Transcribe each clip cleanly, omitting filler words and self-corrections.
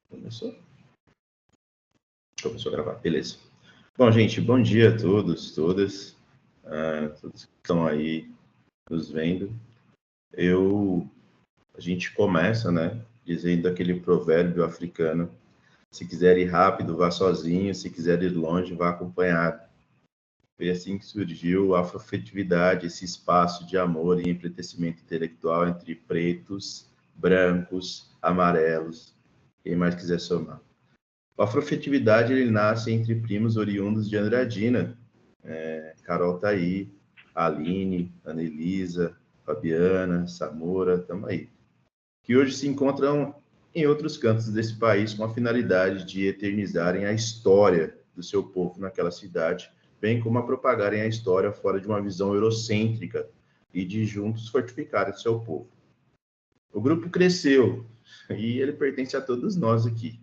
Começou? Começou a gravar, beleza. Bom, gente, bom dia a todos, todas, todos que estão aí nos vendo. A gente começa, né, dizendo aquele provérbio africano: se quiser ir rápido, vá sozinho; se quiser ir longe, vá acompanhado. Foi assim que surgiu a afrofetividade, esse espaço de amor e empretecimento intelectual entre pretos, brancos, amarelos, quem mais quiser somar. A afrofetividade, ele nasce entre primos oriundos de Andradina, Carol tá aí, Aline, Anelisa, Fabiana, Samora, estamos aí, que hoje se encontram em outros cantos desse país com a finalidade de eternizarem a história do seu povo naquela cidade, bem como a propagarem a história fora de uma visão eurocêntrica e de juntos fortificarem o seu povo. O grupo cresceu e ele pertence a todos nós aqui,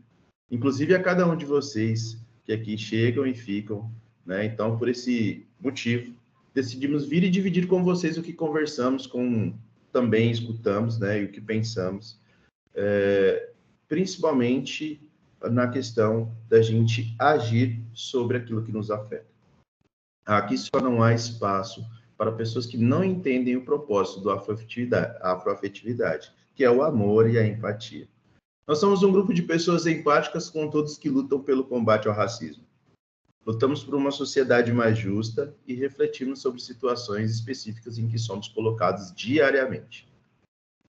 inclusive a cada um de vocês que aqui chegam e ficam, né? Então, por esse motivo, decidimos vir e dividir com vocês o que conversamos, também escutamos, né? E o que pensamos, principalmente na questão da gente agir sobre aquilo que nos afeta. Aqui só não há espaço para pessoas que não entendem o propósito da afroafetividade, que é o amor e a empatia. Nós somos um grupo de pessoas empáticas com todos que lutam pelo combate ao racismo. Lutamos por uma sociedade mais justa e refletimos sobre situações específicas em que somos colocados diariamente.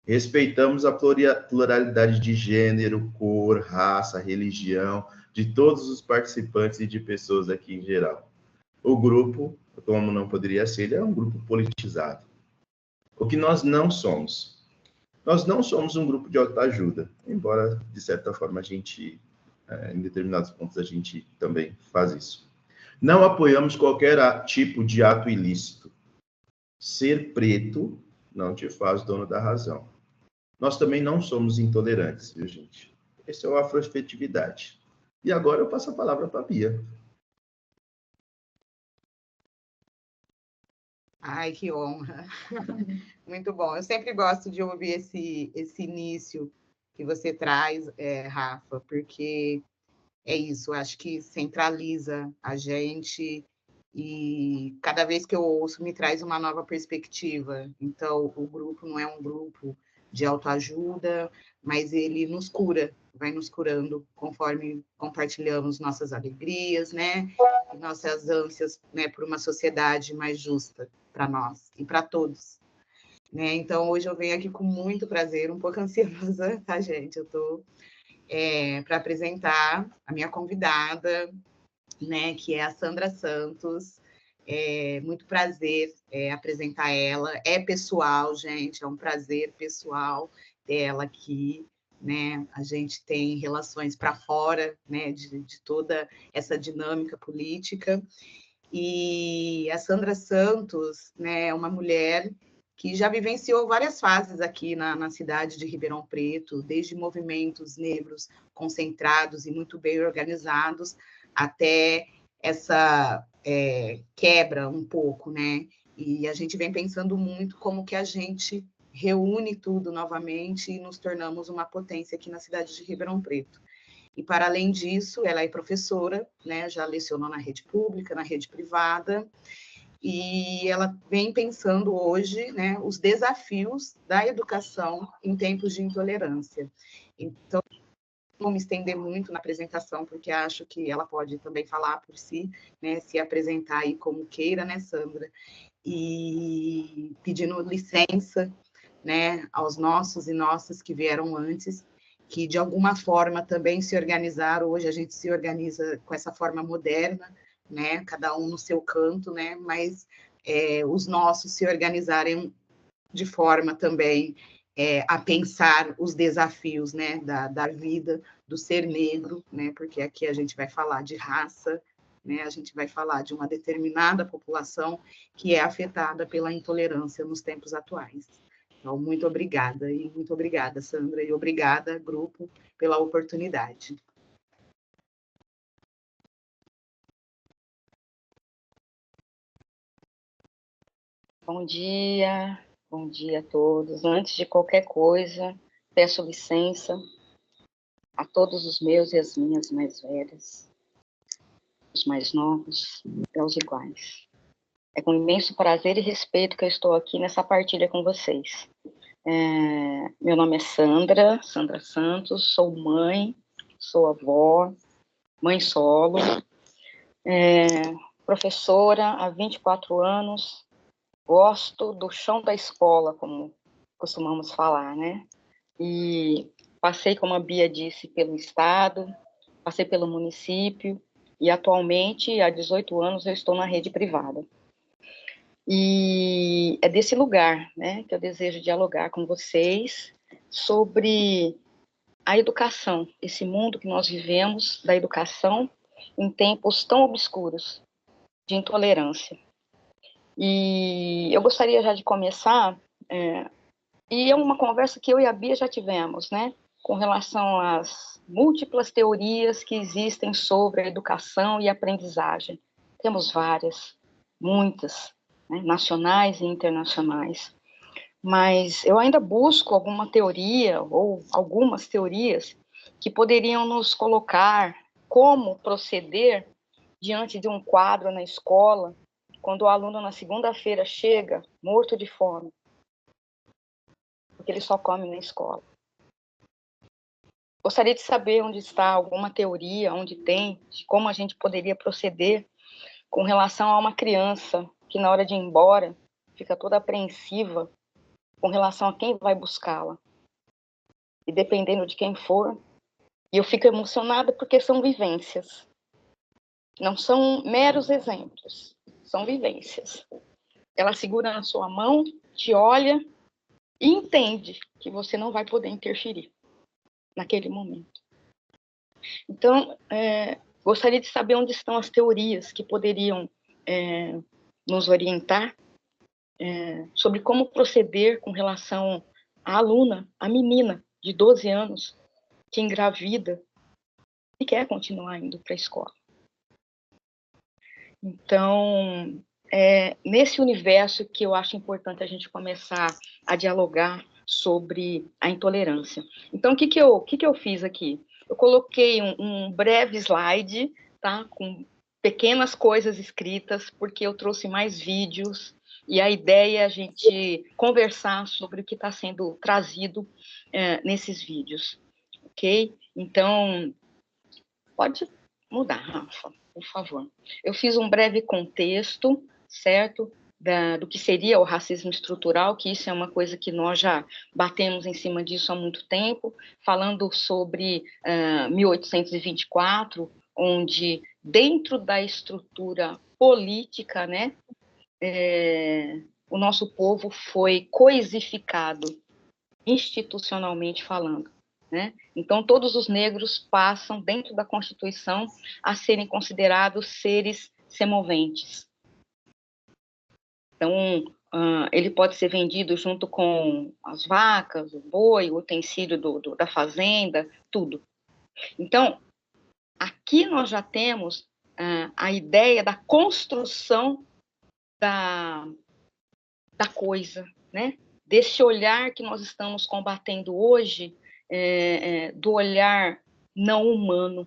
Respeitamos a pluralidade de gênero, cor, raça, religião, de todos os participantes e de pessoas aqui em geral. O grupo, como não poderia ser, é um grupo politizado. O que nós não somos? Nós não somos um grupo de autoajuda, embora, de certa forma, em determinados pontos, a gente também faz isso. Não apoiamos qualquer tipo de ato ilícito. Ser preto não te faz dono da razão. Nós também não somos intolerantes, viu, gente? Esse é o afroafetividade. E agora eu passo a palavra para a Bia. Ai, que honra. Muito bom. Eu sempre gosto de ouvir esse início que você traz, Rafa, porque é isso, acho que centraliza a gente e cada vez que eu ouço me traz uma nova perspectiva. Então, o grupo não é um grupo de autoajuda, mas ele nos cura, vai nos curando conforme compartilhamos nossas alegrias, né? E nossas ânsias, né, por uma sociedade mais justa para nós e para todos. Né? Então, hoje eu venho aqui com muito prazer, um pouco ansiosa, tá, gente? Eu estou para apresentar a minha convidada, né, que é a Sandra Santos. Muito prazer apresentar ela. É pessoal, gente, é um prazer pessoal ter ela aqui. Né? A gente tem relações para fora, né, de toda essa dinâmica política. E a Sandra Santos, né, é uma mulher que já vivenciou várias fases aqui na cidade de Ribeirão Preto, desde movimentos negros concentrados e muito bem organizados, até essa quebra um pouco, né? E a gente vem pensando muito como que a gente reúne tudo novamente e nos tornamos uma potência aqui na cidade de Ribeirão Preto. E, para além disso, ela é professora, né? Já lecionou na rede pública, na rede privada, e ela vem pensando hoje, né, os desafios da educação em tempos de intolerância. Então, não vou me estender muito na apresentação, porque acho que ela pode também falar por si, né, se apresentar aí como queira, né, Sandra? E pedindo licença, né, aos nossos e nossas que vieram antes, que de alguma forma também se organizaram. Hoje a gente se organiza com essa forma moderna, né, cada um no seu canto, né, mas os nossos se organizarem de forma também a pensar os desafios, né, da vida, do ser negro, né, porque aqui a gente vai falar de raça, né, a gente vai falar de uma determinada população que é afetada pela intolerância nos tempos atuais. Então, muito obrigada, Sandra, e obrigada, grupo, pela oportunidade. Bom dia a todos. Antes de qualquer coisa, peço licença a todos os meus e as minhas mais velhas, os mais novos e aos iguais. É com imenso prazer e respeito que eu estou aqui nessa partilha com vocês. Meu nome é Sandra Santos, sou mãe, sou avó, mãe solo, professora há 24 anos, gosto do chão da escola, como costumamos falar, né? E passei, como a Bia disse, pelo estado, passei pelo município e atualmente, há 18 anos, eu estou na rede privada. E é desse lugar, né, que eu desejo dialogar com vocês sobre a educação, esse mundo que nós vivemos da educação em tempos tão obscuros de intolerância. E eu gostaria já de começar, e é uma conversa que eu e a Bia já tivemos, né, com relação às múltiplas teorias que existem sobre a educação e a aprendizagem. Temos várias, muitas, né, nacionais e internacionais. Mas eu ainda busco alguma teoria ou algumas teorias que poderiam nos colocar como proceder diante de um quadro na escola, quando o aluno na segunda-feira chega morto de fome, porque ele só come na escola. Gostaria de saber onde está alguma teoria, onde tem, de como a gente poderia proceder com relação a uma criança que na hora de ir embora fica toda apreensiva com relação a quem vai buscá-la. E dependendo de quem for, e eu fico emocionada porque são vivências. Não são meros exemplos, são vivências. Ela segura na sua mão, te olha e entende que você não vai poder interferir naquele momento. Então, gostaria de saber onde estão as teorias que poderiam nos orientar sobre como proceder com relação à aluna, à menina de 12 anos, que engravida e quer continuar indo para a escola. Então, nesse universo que eu acho importante a gente começar a dialogar sobre a intolerância. Então, o que eu fiz aqui? Eu coloquei um breve slide, tá, com pequenas coisas escritas, porque eu trouxe mais vídeos, e a ideia é a gente conversar sobre o que está sendo trazido nesses vídeos, ok? Então, pode mudar, Rafa, por favor. Eu fiz um breve contexto, certo, do que seria o racismo estrutural, que isso é uma coisa que nós já batemos em cima disso há muito tempo, falando sobre 1824, onde dentro da estrutura política, né, o nosso povo foi coisificado, institucionalmente falando, né? Então, todos os negros passam, dentro da Constituição, a serem considerados seres semoventes. Então, ele pode ser vendido junto com as vacas, o boi, o utensílio da fazenda, tudo. Então, aqui nós já temos a ideia da construção da coisa, né? Desse olhar que nós estamos combatendo hoje, do olhar não humano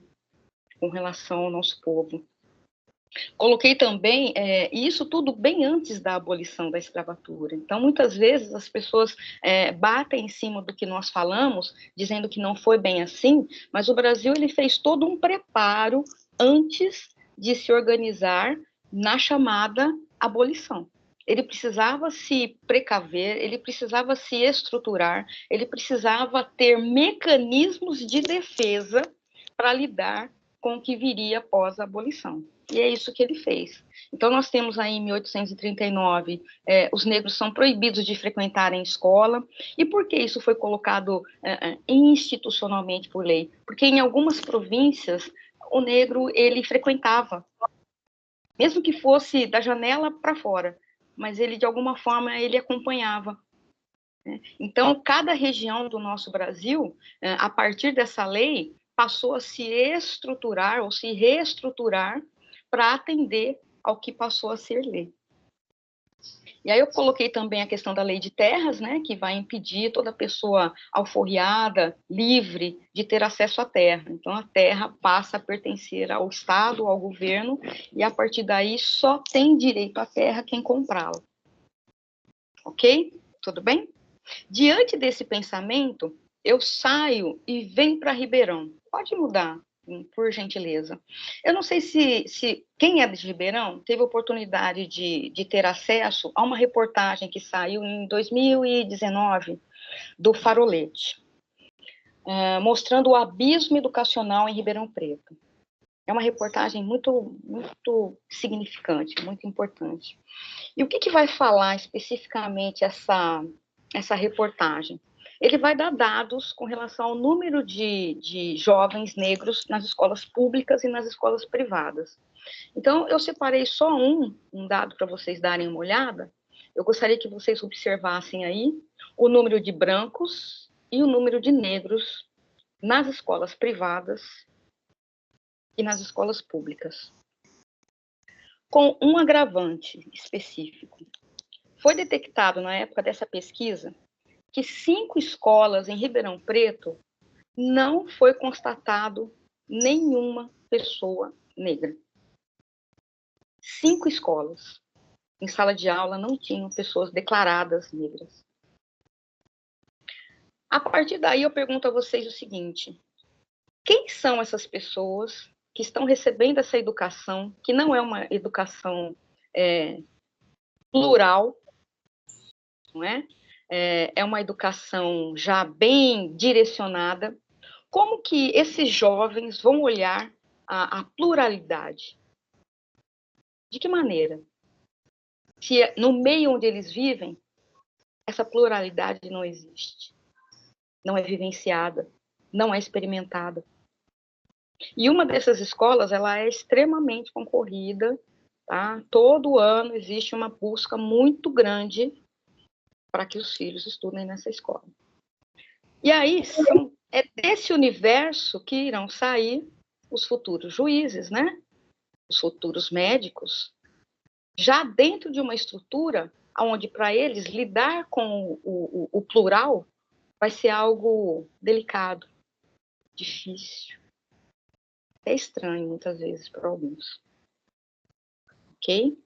com relação ao nosso povo. Coloquei também, isso tudo bem antes da abolição da escravatura. Então, muitas vezes, as pessoas batem em cima do que nós falamos, dizendo que não foi bem assim, mas o Brasil ele fez todo um preparo antes de se organizar na chamada abolição. Ele precisava se precaver, ele precisava se estruturar, ele precisava ter mecanismos de defesa para lidar com o que viria após a abolição. E é isso que ele fez. Então, nós temos aí em 1839, os negros são proibidos de frequentarem escola. E por que isso foi colocado institucionalmente por lei? Porque em algumas províncias, o negro, ele frequentava, mesmo que fosse da janela para fora, mas ele, de alguma forma, ele acompanhava. Então, cada região do nosso Brasil, a partir dessa lei, passou a se estruturar ou se reestruturar para atender ao que passou a ser lei. E aí eu coloquei também a questão da lei de terras, né, que vai impedir toda pessoa alforriada, livre, de ter acesso à terra. Então, a terra passa a pertencer ao Estado, ao governo, e a partir daí só tem direito à terra quem comprá-la. Ok? Tudo bem? Diante desse pensamento, eu saio e venho para Ribeirão. Pode mudar, por gentileza. Eu não sei se quem é de Ribeirão teve oportunidade de ter acesso a uma reportagem que saiu em 2019 do Farolete, mostrando o abismo educacional em Ribeirão Preto. É uma reportagem muito significante, muito importante. E o que vai falar especificamente essa reportagem? Ele vai dar dados com relação ao número de jovens negros nas escolas públicas e nas escolas privadas. Então, eu separei só um dado para vocês darem uma olhada. Eu gostaria que vocês observassem aí o número de brancos e o número de negros nas escolas privadas e nas escolas públicas. Com um agravante específico. Foi detectado, na época dessa pesquisa, que 5 escolas em Ribeirão Preto não foi constatado nenhuma pessoa negra. 5 escolas em sala de aula não tinham pessoas declaradas negras. A partir daí, eu pergunto a vocês o seguinte: quem são essas pessoas que estão recebendo essa educação, que não é uma educação plural, não é? É uma educação já bem direcionada. Como que esses jovens vão olhar a pluralidade? De que maneira? Se no meio onde eles vivem, essa pluralidade não existe, não é vivenciada, não é experimentada. E uma dessas escolas, ela é extremamente concorrida, tá? Todo ano existe uma busca muito grande para que os filhos estudem nessa escola. E aí, é desse universo que irão sair os futuros juízes, né? Os futuros médicos, já dentro de uma estrutura onde, para eles, lidar com o plural vai ser algo delicado, difícil, é estranho, muitas vezes, para alguns. Ok?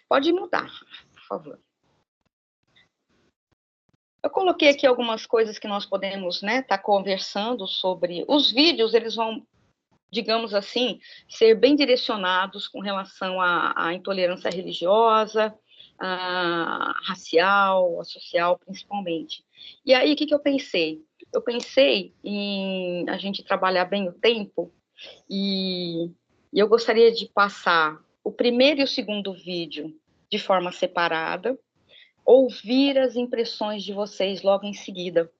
Pode mudar, por favor. Eu coloquei aqui algumas coisas que nós podemos, né, tá conversando sobre. Os vídeos, eles vão, digamos assim, ser bem direcionados com relação à intolerância religiosa, racial, a social, principalmente. E aí, o que eu pensei? Eu pensei em a gente trabalhar bem o tempo e eu gostaria de passar o primeiro e o segundo vídeo de forma separada, ouvir as impressões de vocês logo em seguida,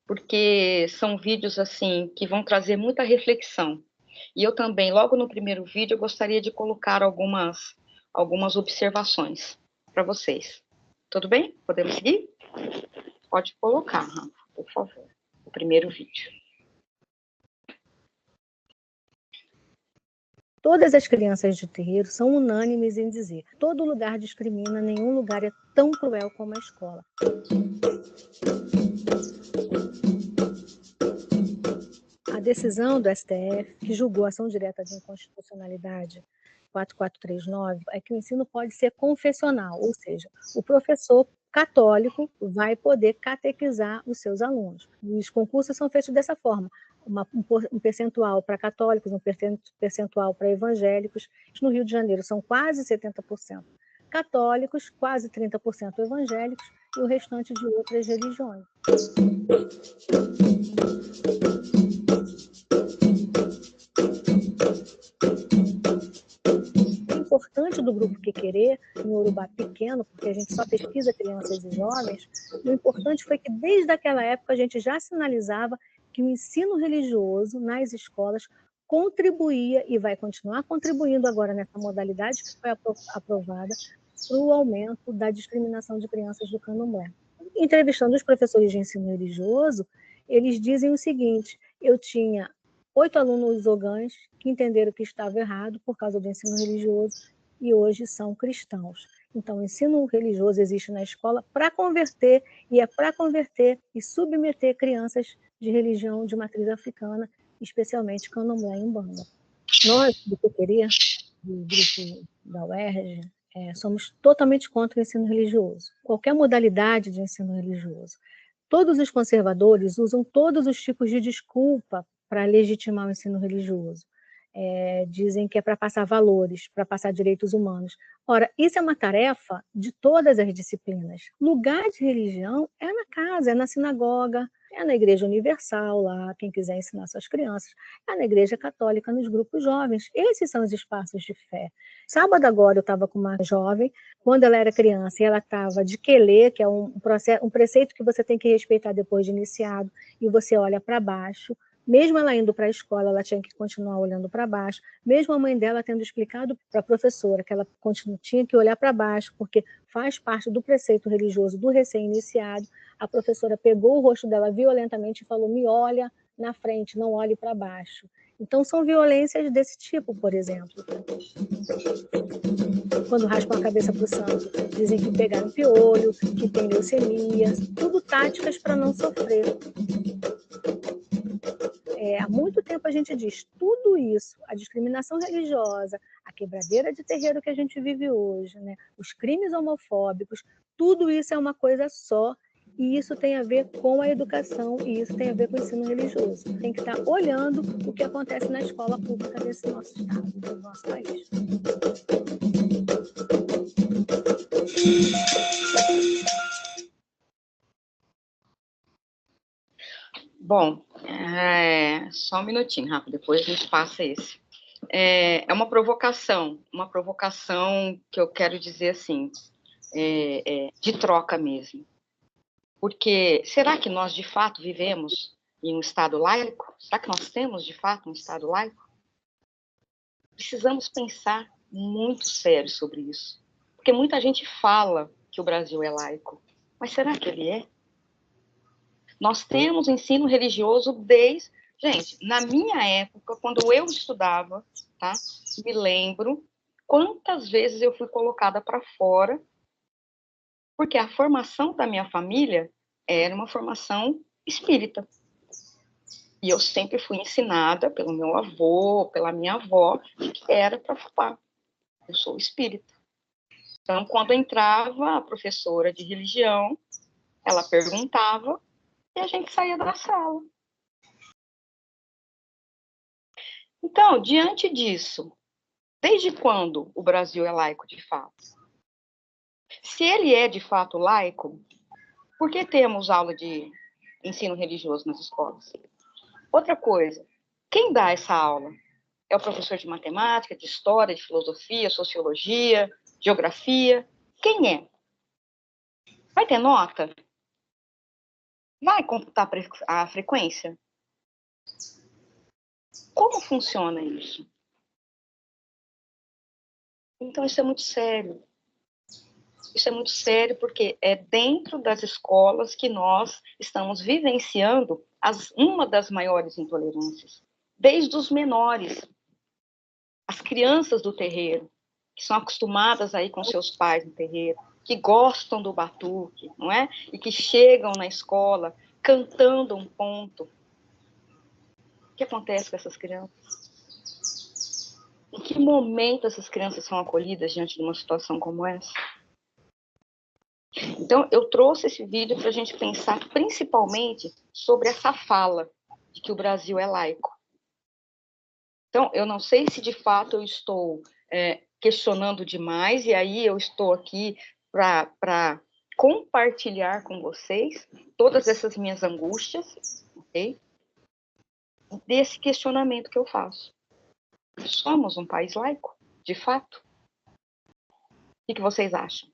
porque são vídeos assim que vão trazer muita reflexão. E eu também, logo no primeiro vídeo, eu gostaria de colocar algumas observações para vocês. Tudo bem? Podemos seguir? Pode colocar, Rafa, por favor, o primeiro vídeo. Todas as crianças de terreiro são unânimes em dizer: todo lugar discrimina, nenhum lugar é tão cruel como a escola. A decisão do STF, que julgou a ação direta de inconstitucionalidade 4439, é que o ensino pode ser confessional, ou seja, o professor católico vai poder catequizar os seus alunos. Os concursos são feitos dessa forma: um percentual para católicos, um percentual para evangélicos. No Rio de Janeiro são quase 70% católicos, quase 30% evangélicos e o restante de outras religiões. O importante do Grupo Que Querer, em Urubá pequeno, porque a gente só pesquisa crianças e jovens, o importante foi que desde aquela época a gente já sinalizava que o ensino religioso nas escolas contribuía e vai continuar contribuindo agora nessa modalidade que foi aprovada para o aumento da discriminação de crianças do candomblé. Entrevistando os professores de ensino religioso, eles dizem o seguinte: eu tinha 8 alunos ogãs que entenderam que estava errado por causa do ensino religioso e hoje são cristãos. Então, o ensino religioso existe na escola para converter, e é para converter e submeter crianças de religião de matriz africana, especialmente candomblé e umbanda. Nós, do PQD, do grupo da UERJ, somos totalmente contra o ensino religioso, qualquer modalidade de ensino religioso. Todos os conservadores usam todos os tipos de desculpa para legitimar o ensino religioso. Dizem que é para passar valores, para passar direitos humanos. Ora, isso é uma tarefa de todas as disciplinas. Lugar de religião é na casa, é na sinagoga, é na Igreja Universal, lá, quem quiser ensinar suas crianças, é na Igreja Católica, nos grupos jovens. Esses são os espaços de fé. Sábado agora eu estava com uma jovem, quando ela era criança, e ela estava de quelê, que é um preceito que você tem que respeitar depois de iniciado, e você olha para baixo. Mesmo ela indo para a escola, ela tinha que continuar olhando para baixo, mesmo a mãe dela tendo explicado para a professora que ela tinha que olhar para baixo, porque faz parte do preceito religioso do recém-iniciado, a professora pegou o rosto dela violentamente e falou: me olha na frente, não olhe para baixo. Então, são violências desse tipo, por exemplo. Quando raspam a cabeça para o santo, dizem que pegaram piolho, que tem leucemia, tudo táticas para não sofrer. Há muito tempo a gente diz tudo isso, a discriminação religiosa, a quebradeira de terreiro que a gente vive hoje, né? Os crimes homofóbicos, tudo isso é uma coisa só, e isso tem a ver com a educação, e isso tem a ver com o ensino religioso. Tem que estar olhando o que acontece na escola pública desse nosso estado, do nosso país. Bom, só um minutinho, Rafa, depois a gente passa esse. É uma provocação que eu quero dizer assim, de troca mesmo. Porque será que nós, de fato, vivemos em um Estado laico? Será que nós temos, de fato, um Estado laico? Precisamos pensar muito sério sobre isso. Porque muita gente fala que o Brasil é laico, mas será que ele é? Nós temos ensino religioso desde... Gente, na minha época, quando eu estudava, tá? Me lembro quantas vezes eu fui colocada para fora, porque a formação da minha família era uma formação espírita. E eu sempre fui ensinada pelo meu avô, pela minha avó, que era para falar. Eu sou espírita. Então, quando entrava a professora de religião, ela perguntava e a gente saía da sala. Então, diante disso, desde quando o Brasil é laico de fato? Se ele é de fato laico, por que temos aula de ensino religioso nas escolas? Outra coisa, quem dá essa aula? É o professor de matemática, de história, de filosofia, sociologia, geografia? Quem é? Vai ter nota? Vai computar a frequência? Como funciona isso? Então, isso é muito sério. Isso é muito sério porque é dentro das escolas que nós estamos vivenciando uma das maiores intolerâncias. Desde os menores, as crianças do terreiro, que são acostumadas aí com seus pais no terreiro, que gostam do batuque, não é? E que chegam na escola cantando um ponto. O que acontece com essas crianças? Em que momento essas crianças são acolhidas diante de uma situação como essa? Então, eu trouxe esse vídeo para a gente pensar principalmente sobre essa fala de que o Brasil é laico. Então, eu não sei se de fato eu estou questionando demais, e aí eu estou aqui para compartilhar com vocês todas essas minhas angústias, ok? Desse questionamento que eu faço. Somos um país laico, de fato? O que vocês acham?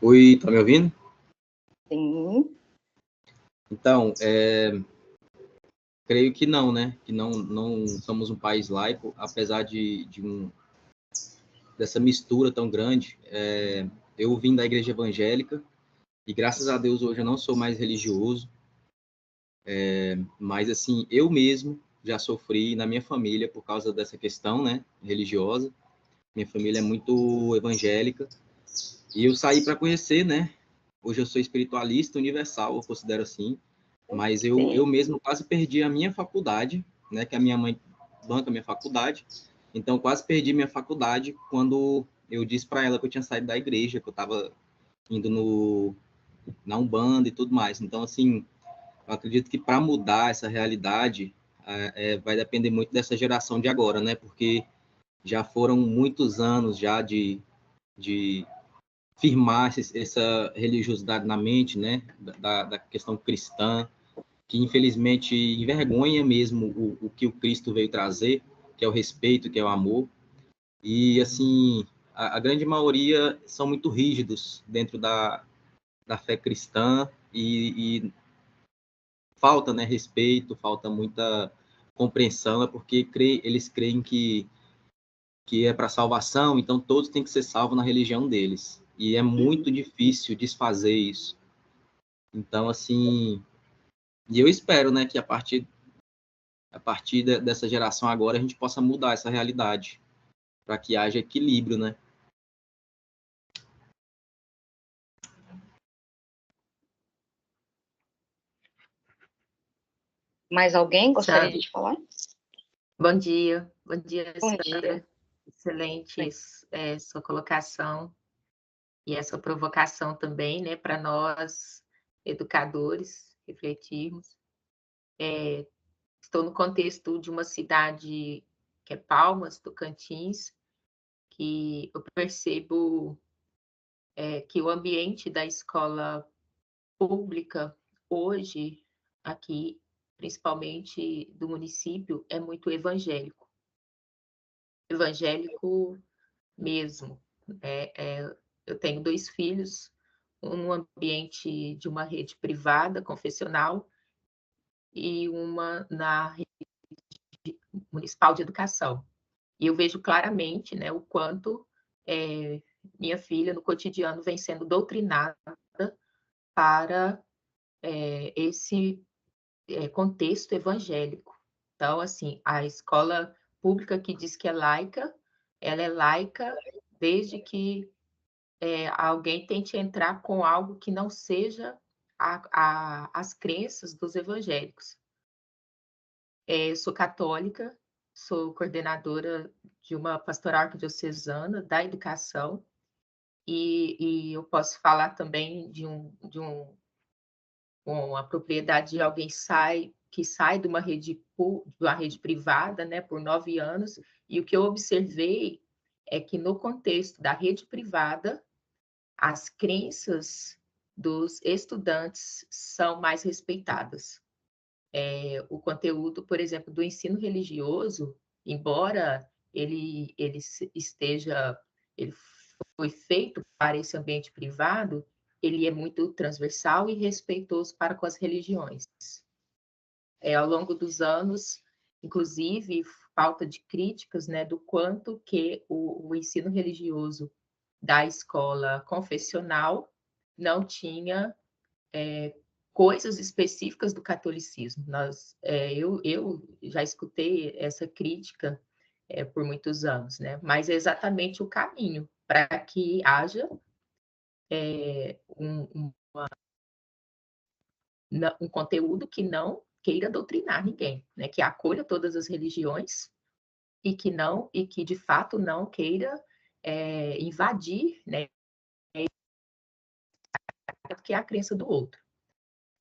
Oi, tá me ouvindo? Sim. Então, creio que não, né? Que não somos um país laico, apesar dessa mistura tão grande. Eu vim da igreja evangélica e, graças a Deus, hoje eu não sou mais religioso. Mas, assim, eu mesmo já sofri na minha família por causa dessa questão, né, religiosa. Minha família é muito evangélica. E eu saí para conhecer, né? Hoje eu sou espiritualista universal, eu considero assim. Mas eu mesmo quase perdi a minha faculdade, né? Que a minha mãe banca a minha faculdade. Então, quase perdi minha faculdade quando eu disse para ela que eu tinha saído da igreja, que eu estava indo na Umbanda e tudo mais. Então, assim, eu acredito que para mudar essa realidade, vai depender muito dessa geração de agora, né? Porque já foram muitos anos já de firmar essa religiosidade na mente, né? Da questão cristã, que infelizmente envergonha mesmo o que o Cristo veio trazer, que é o respeito, que é o amor. E, assim, a grande maioria são muito rígidos dentro da fé cristã e falta, né, respeito, falta muita compreensão, é porque eles creem que é para salvação, então todos têm que ser salvos na religião deles. E é muito difícil desfazer isso. Então, assim, e eu espero, né, que a partir dessa geração agora a gente possa mudar essa realidade, para que haja equilíbrio, né? Mais alguém gostaria Sandra, de falar? bom dia, Bom Sandra. dia. Excelente sua colocação e essa provocação também, né, para nós, educadores, refletirmos. Estou no contexto de uma cidade que é Palmas, Tocantins, que eu percebo que o ambiente da escola pública hoje, aqui, principalmente do município, é muito evangélico. Evangélico mesmo. Eu tenho 2 filhos, um no ambiente de uma rede privada, confessional, e uma na rede municipal de educação. E eu vejo claramente, né, o quanto minha filha, no cotidiano, vem sendo doutrinada para esse contexto evangélico. Então, assim, a escola pública que diz que é laica, ela é laica desde que alguém tente entrar com algo que não seja as crenças dos evangélicos. Eu sou católica, sou coordenadora de uma pastoral arquidiocesana da educação, e eu posso falar também de uma propriedade de alguém que sai de uma rede privada, né, por 9 anos, e o que eu observei é que no contexto da rede privada, as crenças dos estudantes são mais respeitadas. O conteúdo, por exemplo, do ensino religioso, embora ele foi feito para esse ambiente privado, ele é muito transversal e respeitoso para com as religiões. Ao longo dos anos, inclusive, falta de críticas, né, do quanto que o ensino religioso da escola confessional não tinha coisas específicas do catolicismo. Eu já escutei essa crítica por muitos anos, né? Mas é exatamente o caminho para que haja um conteúdo que não queira doutrinar ninguém, né? Que acolha todas as religiões e que de fato não queira invadir, né? Que é a crença do outro.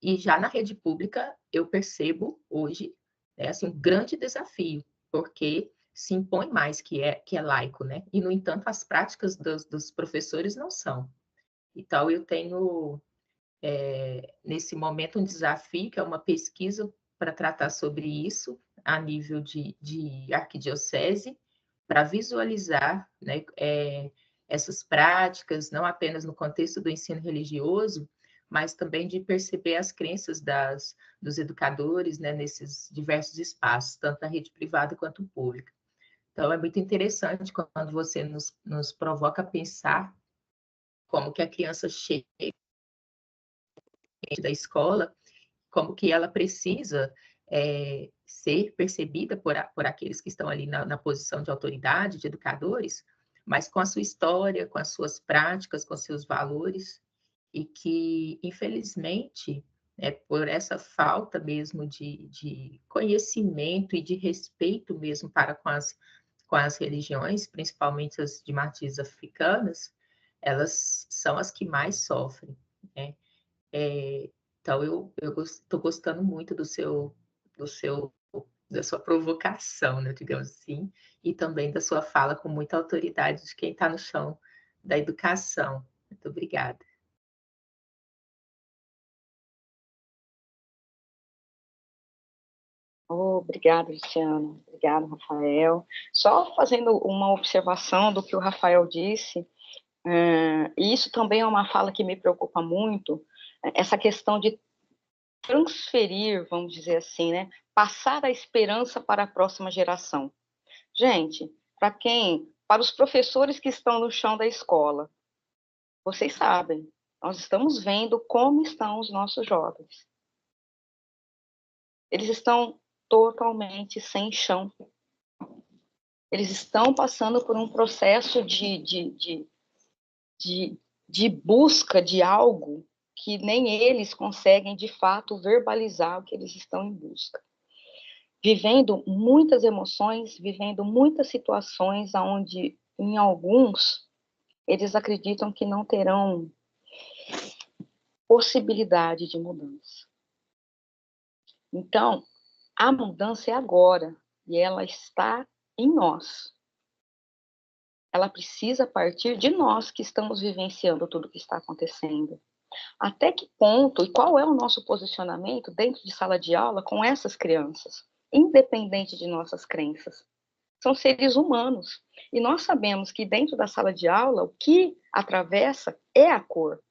E já na rede pública, eu percebo hoje assim, um grande desafio, porque se impõe mais que é laico, né? E, no entanto, as práticas dos professores não são. Então, eu tenho, nesse momento, um desafio, que é uma pesquisa para tratar sobre isso, a nível de arquidiocese, para visualizar, né, essas práticas, não apenas no contexto do ensino religioso, mas também de perceber as crenças dos educadores, né, nesses diversos espaços, tanto na rede privada quanto pública. Então, é muito interessante quando você nos provoca a pensar como que a criança chega da escola, como que ela precisa ser percebida por aqueles que estão ali na posição de autoridade, de educadores, mas com a sua história, com as suas práticas, com os seus valores, e que, infelizmente, por essa falta mesmo de conhecimento e de respeito mesmo para com as religiões, principalmente as de matrizes africanas, elas são as que mais sofrem, né? Então, eu estou gostando muito da sua provocação, né, digamos assim, e também da sua fala com muita autoridade de quem está no chão da educação. Muito obrigada. Obrigada, Luciana. Obrigada, Rafael. Só fazendo uma observação do que o Rafael disse, e isso também é uma fala que me preocupa muito, essa questão de transferir, vamos dizer assim, né? Passar a esperança para a próxima geração. Gente, para os professores que estão no chão da escola, vocês sabem, nós estamos vendo como estão os nossos jovens. Eles estão totalmente sem chão. Eles estão passando por um processo de busca de algo que nem eles conseguem, de fato, verbalizar o que eles estão em busca. Vivendo muitas emoções, vivendo muitas situações onde, em alguns, eles acreditam que não terão possibilidade de mudança. Então, a mudança é agora, e ela está em nós. Ela precisa partir de nós que estamos vivenciando tudo o que está acontecendo. Até que ponto e qual é o nosso posicionamento dentro de sala de aula com essas crianças, independente de nossas crenças? São seres humanos. E nós sabemos que dentro da sala de aula, o que atravessa é a cor.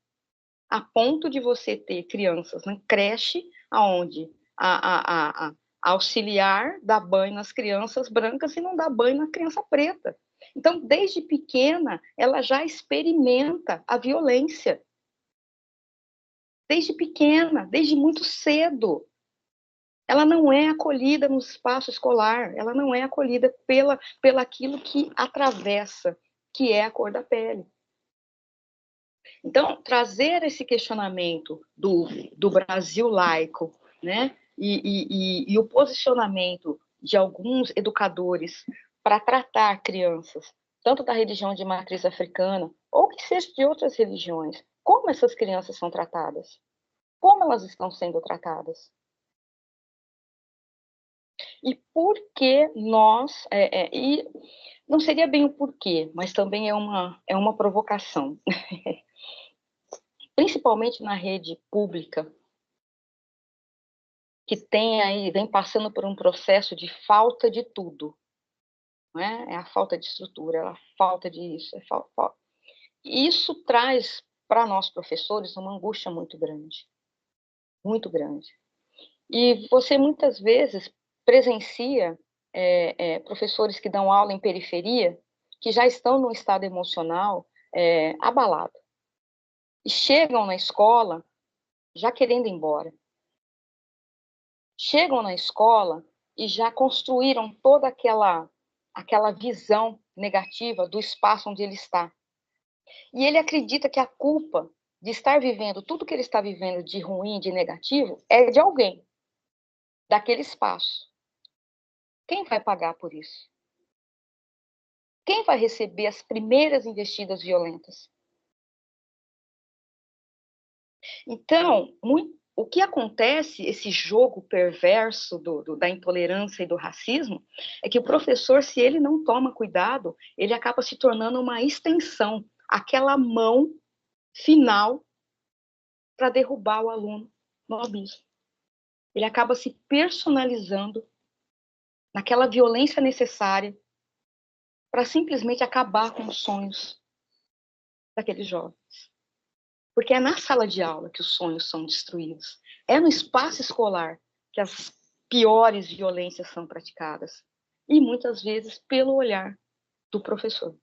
A ponto de você ter crianças na creche, onde a auxiliar dá banho nas crianças brancas e não dá banho na criança preta. Então, desde pequena, ela já experimenta a violência. Desde pequena, desde muito cedo. Ela não é acolhida no espaço escolar, ela não é acolhida pelaquilo que atravessa, que é a cor da pele. Então, trazer esse questionamento do Brasil laico, né, e o posicionamento de alguns educadores para tratar crianças, tanto da religião de matriz africana, ou que seja de outras religiões, como essas crianças são tratadas? Como elas estão sendo tratadas? E por que nós... e não seria bem o porquê, mas também é uma provocação. Principalmente na rede pública, que vem passando por um processo de falta de tudo. Não é? É a falta de estrutura, é a falta disso. Isso traz para nós, professores, uma angústia muito grande. Muito grande. E você, muitas vezes, presencia professores que dão aula em periferia, que já estão num estado emocional abalado. E chegam na escola já querendo ir embora. Chegam na escola e já construíram toda aquela visão negativa do espaço onde ele está. E ele acredita que a culpa de estar vivendo tudo que ele está vivendo de ruim, de negativo, é de alguém, daquele espaço. Quem vai pagar por isso? Quem vai receber as primeiras investidas violentas? Então, o que acontece, esse jogo perverso da intolerância e do racismo, é que o professor, se ele não toma cuidado, ele acaba se tornando uma extensão, aquela mão final para derrubar o aluno no abismo. Ele acaba se personalizando naquela violência necessária para simplesmente acabar com os sonhos daqueles jovens. Porque é na sala de aula que os sonhos são destruídos. É no espaço escolar que as piores violências são praticadas. E muitas vezes pelo olhar do professor.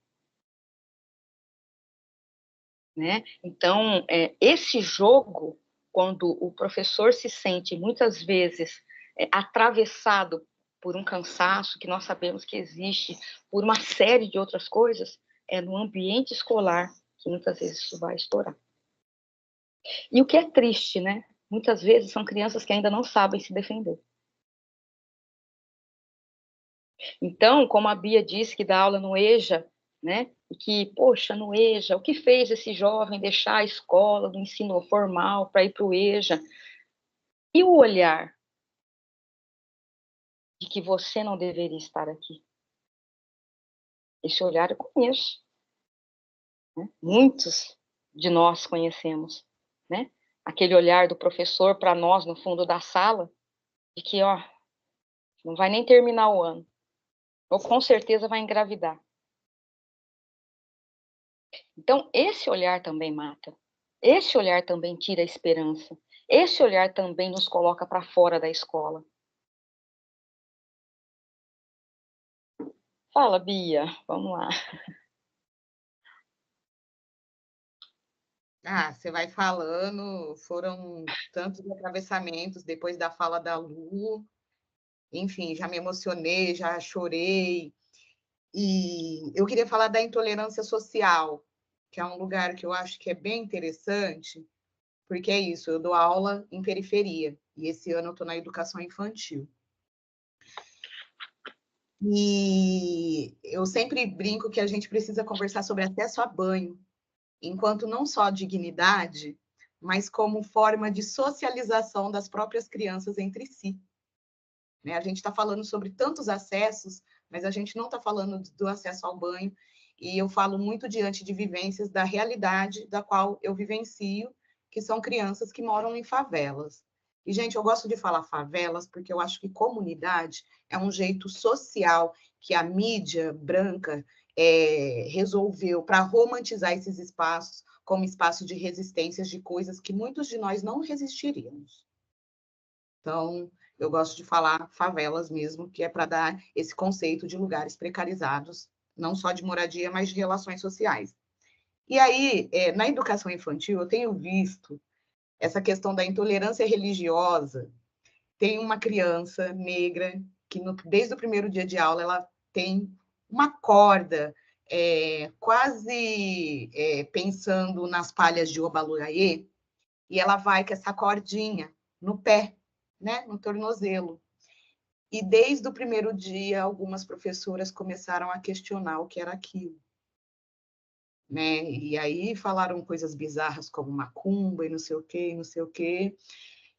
Né? Então, esse jogo, quando o professor se sente muitas vezes atravessado por um cansaço que nós sabemos que existe, por uma série de outras coisas, é no ambiente escolar que muitas vezes isso vai estourar. E o que é triste, né? Muitas vezes são crianças que ainda não sabem se defender. Então, como a Bia disse que dá aula no EJA, né? E que, poxa, no EJA, o que fez esse jovem deixar a escola do ensino formal para ir para o EJA? E o olhar de que você não deveria estar aqui? Esse olhar eu conheço, né? Muitos de nós conhecemos, né? Aquele olhar do professor para nós no fundo da sala, de que, ó, não vai nem terminar o ano, ou com certeza vai engravidar. Então, esse olhar também mata. Esse olhar também tira a esperança. Esse olhar também nos coloca para fora da escola. Fala, Bia, vamos lá. Você vai falando, foram tantos atravessamentos depois da fala da Lu, enfim, já me emocionei, já chorei. E eu queria falar da intolerância social, que é um lugar que eu acho que é bem interessante, porque é isso, eu dou aula em periferia, e esse ano eu estou na educação infantil. E eu sempre brinco que a gente precisa conversar sobre acesso a banho, enquanto não só dignidade, mas como forma de socialização das próprias crianças entre si. Né? A gente está falando sobre tantos acessos, mas a gente não está falando do acesso ao banho, e eu falo muito diante de vivências da realidade da qual eu vivencio, que são crianças que moram em favelas. E, gente, eu gosto de falar favelas porque eu acho que comunidade é um jeito social que a mídia branca resolveu para romantizar esses espaços como espaço de resistências de coisas que muitos de nós não resistiríamos. Então, eu gosto de falar favelas mesmo, que é para dar esse conceito de lugares precarizados, não só de moradia, mas de relações sociais. E aí, na educação infantil, eu tenho visto essa questão da intolerância religiosa. Tem uma criança negra que, desde o primeiro dia de aula, ela tem uma corda, quase pensando nas palhas de Obaluaiê, e ela vai com essa cordinha no pé, né, no tornozelo. E desde o primeiro dia, algumas professoras começaram a questionar o que era aquilo. Né? E aí falaram coisas bizarras como macumba e não sei o quê, não sei o quê.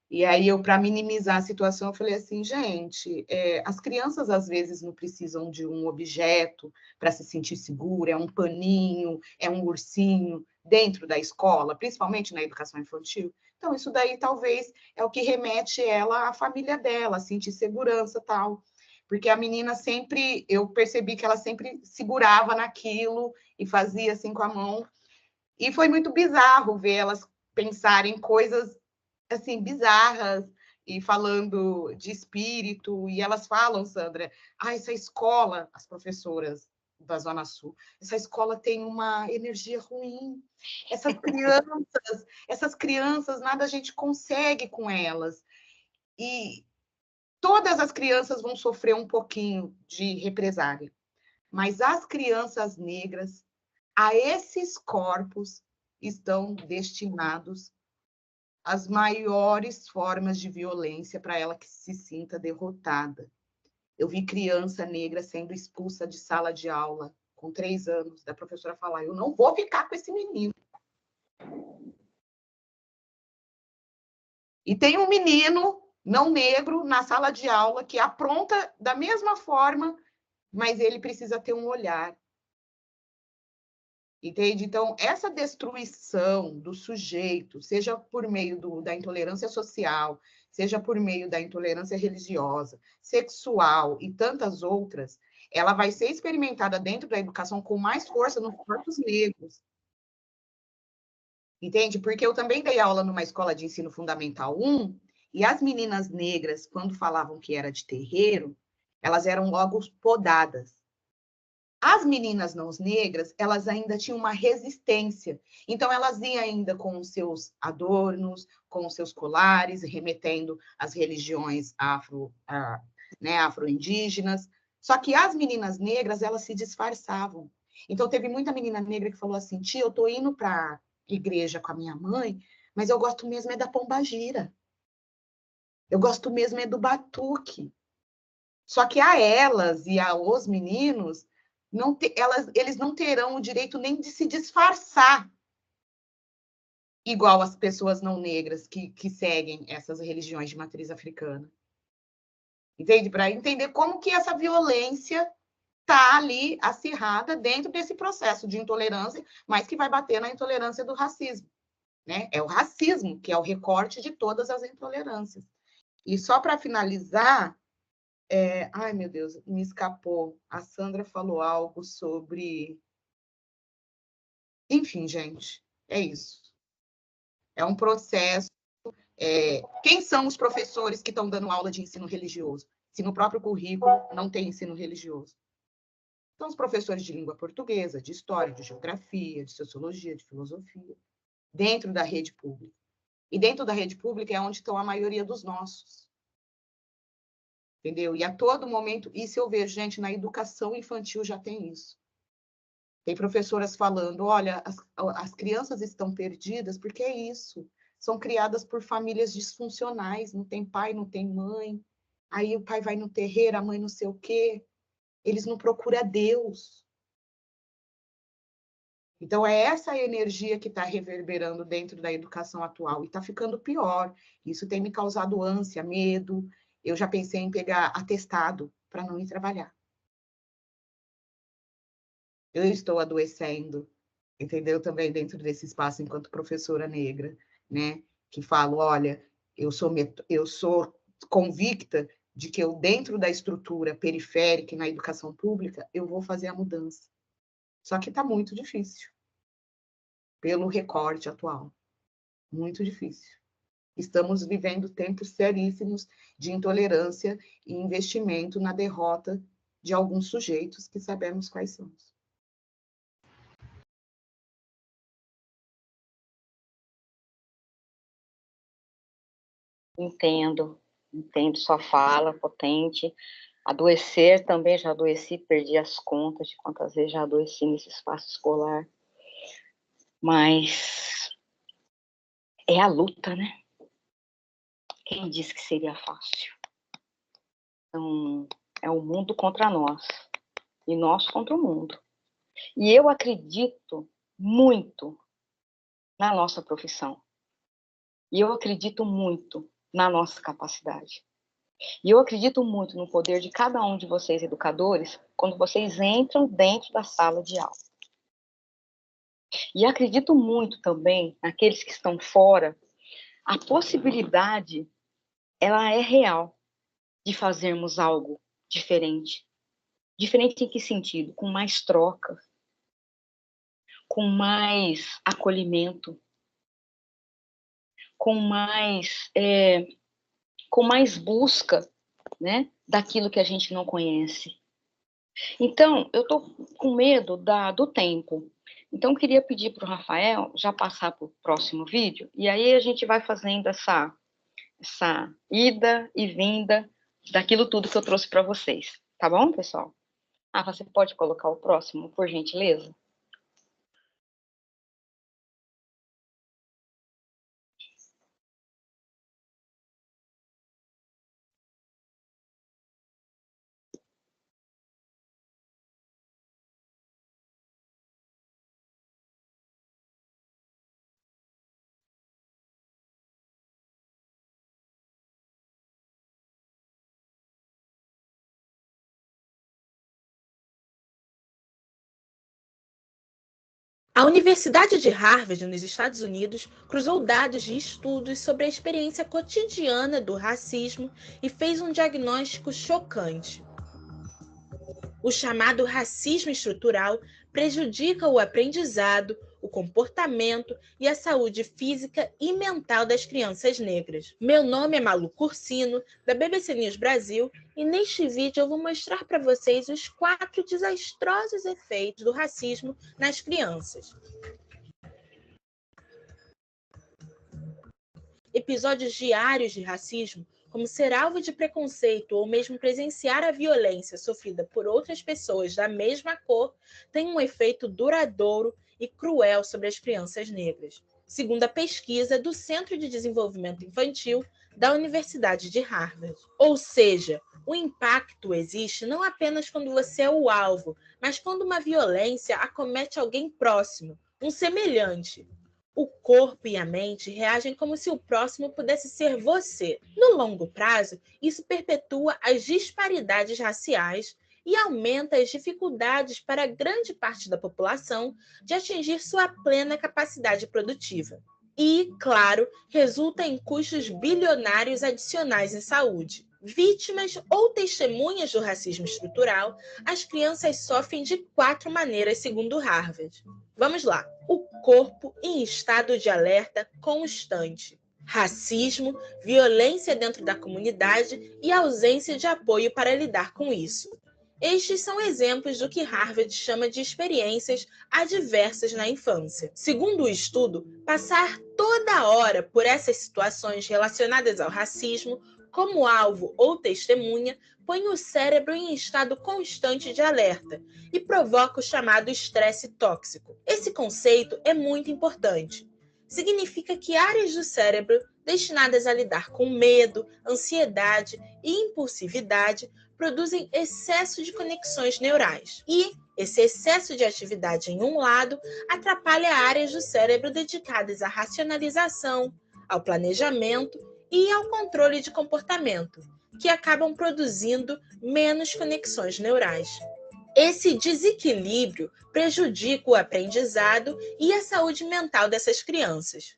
E aí eu, para minimizar a situação, eu falei assim, gente, as crianças às vezes não precisam de um objeto para se sentir segura, é um paninho, é um ursinho dentro da escola, principalmente na educação infantil. Então, isso daí talvez é o que remete ela à família dela, a sentir segurança e tal. Porque a menina sempre, eu percebi que ela sempre segurava naquilo e fazia assim com a mão. E foi muito bizarro ver elas pensarem coisas assim bizarras e falando de espírito. E elas falam, Sandra, essa escola, as professoras da Zona Sul, essa escola tem uma energia ruim. Essas crianças, nada a gente consegue com elas. E todas as crianças vão sofrer um pouquinho de represália, mas as crianças negras, a esses corpos, estão destinados às maiores formas de violência para ela que se sinta derrotada. Eu vi criança negra sendo expulsa de sala de aula com 3 anos, da professora falar, eu não vou ficar com esse menino. E tem um menino não negro na sala de aula que apronta da mesma forma, mas ele precisa ter um olhar. Entende? Então, essa destruição do sujeito, seja por meio da intolerância social, seja por meio da intolerância religiosa, sexual e tantas outras, ela vai ser experimentada dentro da educação com mais força nos corpos negros. Entende? Porque eu também dei aula numa escola de ensino fundamental 1, e as meninas negras, quando falavam que era de terreiro, elas eram logo podadas. As meninas não negras, elas ainda tinham uma resistência. Então, elas iam ainda com os seus adornos, com os seus colares, remetendo às religiões afro-indígenas. Só que as meninas negras, elas se disfarçavam. Então, teve muita menina negra que falou assim, tia, eu estou indo para a igreja com a minha mãe, mas eu gosto mesmo é da pombagira. Eu gosto mesmo é do batuque. Só que a elas e aos meninos, eles não terão o direito nem de se disfarçar igual as pessoas não negras que seguem essas religiões de matriz africana. Entende? Para entender como que essa violência está ali acirrada dentro desse processo de intolerância, mas que vai bater na intolerância do racismo. Né? É o racismo que é o recorte de todas as intolerâncias. E só para finalizar, ai, meu Deus, me escapou. A Sandra falou algo sobre... Enfim, gente, é isso. É um processo. Quem são os professores que estão dando aula de ensino religioso? Se no próprio currículo não tem ensino religioso. São os professores de língua portuguesa, de história, de geografia, de sociologia, de filosofia, dentro da rede pública. E dentro da rede pública é onde estão a maioria dos nossos. Entendeu? E a todo momento, isso eu vejo, gente, na educação infantil já tem isso. Tem professoras falando, olha, as crianças estão perdidas porque é isso. São criadas por famílias disfuncionais, não tem pai, não tem mãe. Aí o pai vai no terreiro, a mãe não sei o quê. Eles não procuram Deus. Então, é essa energia que está reverberando dentro da educação atual. E está ficando pior. Isso tem me causado ânsia, medo. Eu já pensei em pegar atestado para não ir trabalhar. Eu estou adoecendo, entendeu? Também dentro desse espaço enquanto professora negra, né? Que falo, olha, eu sou convicta de que eu, dentro da estrutura periférica e na educação pública, eu vou fazer a mudança. Só que está muito difícil, pelo recorte atual. Muito difícil. Estamos vivendo tempos seríssimos de intolerância e investimento na derrota de alguns sujeitos que sabemos quais são. Entendo sua fala, potente. Adoecer também, já adoeci, perdi as contas de quantas vezes já adoeci nesse espaço escolar. Mas é a luta, né? Quem disse que seria fácil? Então, é o mundo contra nós, e nós contra o mundo. E eu acredito muito na nossa profissão. E eu acredito muito na nossa capacidade. E eu acredito muito no poder de cada um de vocês, educadores, quando vocês entram dentro da sala de aula. E acredito muito também naqueles que estão fora. A possibilidade, ela é real, de fazermos algo diferente. Diferente em que sentido? Com mais troca, com mais acolhimento, com mais busca, né, daquilo que a gente não conhece. Então, eu estou com medo do tempo. Então, queria pedir para o Rafael já passar para o próximo vídeo, e aí a gente vai fazendo essa ida e vinda daquilo tudo que eu trouxe para vocês. Tá bom, pessoal? Você pode colocar o próximo, por gentileza? A Universidade de Harvard, nos Estados Unidos, cruzou dados de estudos sobre a experiência cotidiana do racismo e fez um diagnóstico chocante. O chamado racismo estrutural prejudica o aprendizado, o comportamento e a saúde física e mental das crianças negras. Meu nome é Malu Cursino, da BBC News Brasil, e neste vídeo eu vou mostrar para vocês os 4 desastrosos efeitos do racismo nas crianças. Episódios diários de racismo, como ser alvo de preconceito ou mesmo presenciar a violência sofrida por outras pessoas da mesma cor, têm um efeito duradouro e cruel sobre as crianças negras, segundo a pesquisa do Centro de Desenvolvimento Infantil da Universidade de Harvard. Ou seja, o impacto existe não apenas quando você é o alvo, mas quando uma violência acomete alguém próximo, um semelhante. O corpo e a mente reagem como se o próximo pudesse ser você. No longo prazo, isso perpetua as disparidades raciais e aumenta as dificuldades para grande parte da população de atingir sua plena capacidade produtiva. E, claro, resulta em custos bilionários adicionais em saúde. Vítimas ou testemunhas do racismo estrutural, as crianças sofrem de 4 maneiras, segundo Harvard. Vamos lá. O corpo em estado de alerta constante. Racismo, violência dentro da comunidade e ausência de apoio para lidar com isso. Estes são exemplos do que Harvard chama de experiências adversas na infância. Segundo o estudo, passar toda hora por essas situações relacionadas ao racismo, como alvo ou testemunha, põe o cérebro em estado constante de alerta e provoca o chamado estresse tóxico. Esse conceito é muito importante. Significa que áreas do cérebro destinadas a lidar com medo, ansiedade e impulsividade produzem excesso de conexões neurais. E esse excesso de atividade em um lado atrapalha áreas do cérebro dedicadas à racionalização, ao planejamento e ao controle de comportamento, que acabam produzindo menos conexões neurais. Esse desequilíbrio prejudica o aprendizado e a saúde mental dessas crianças.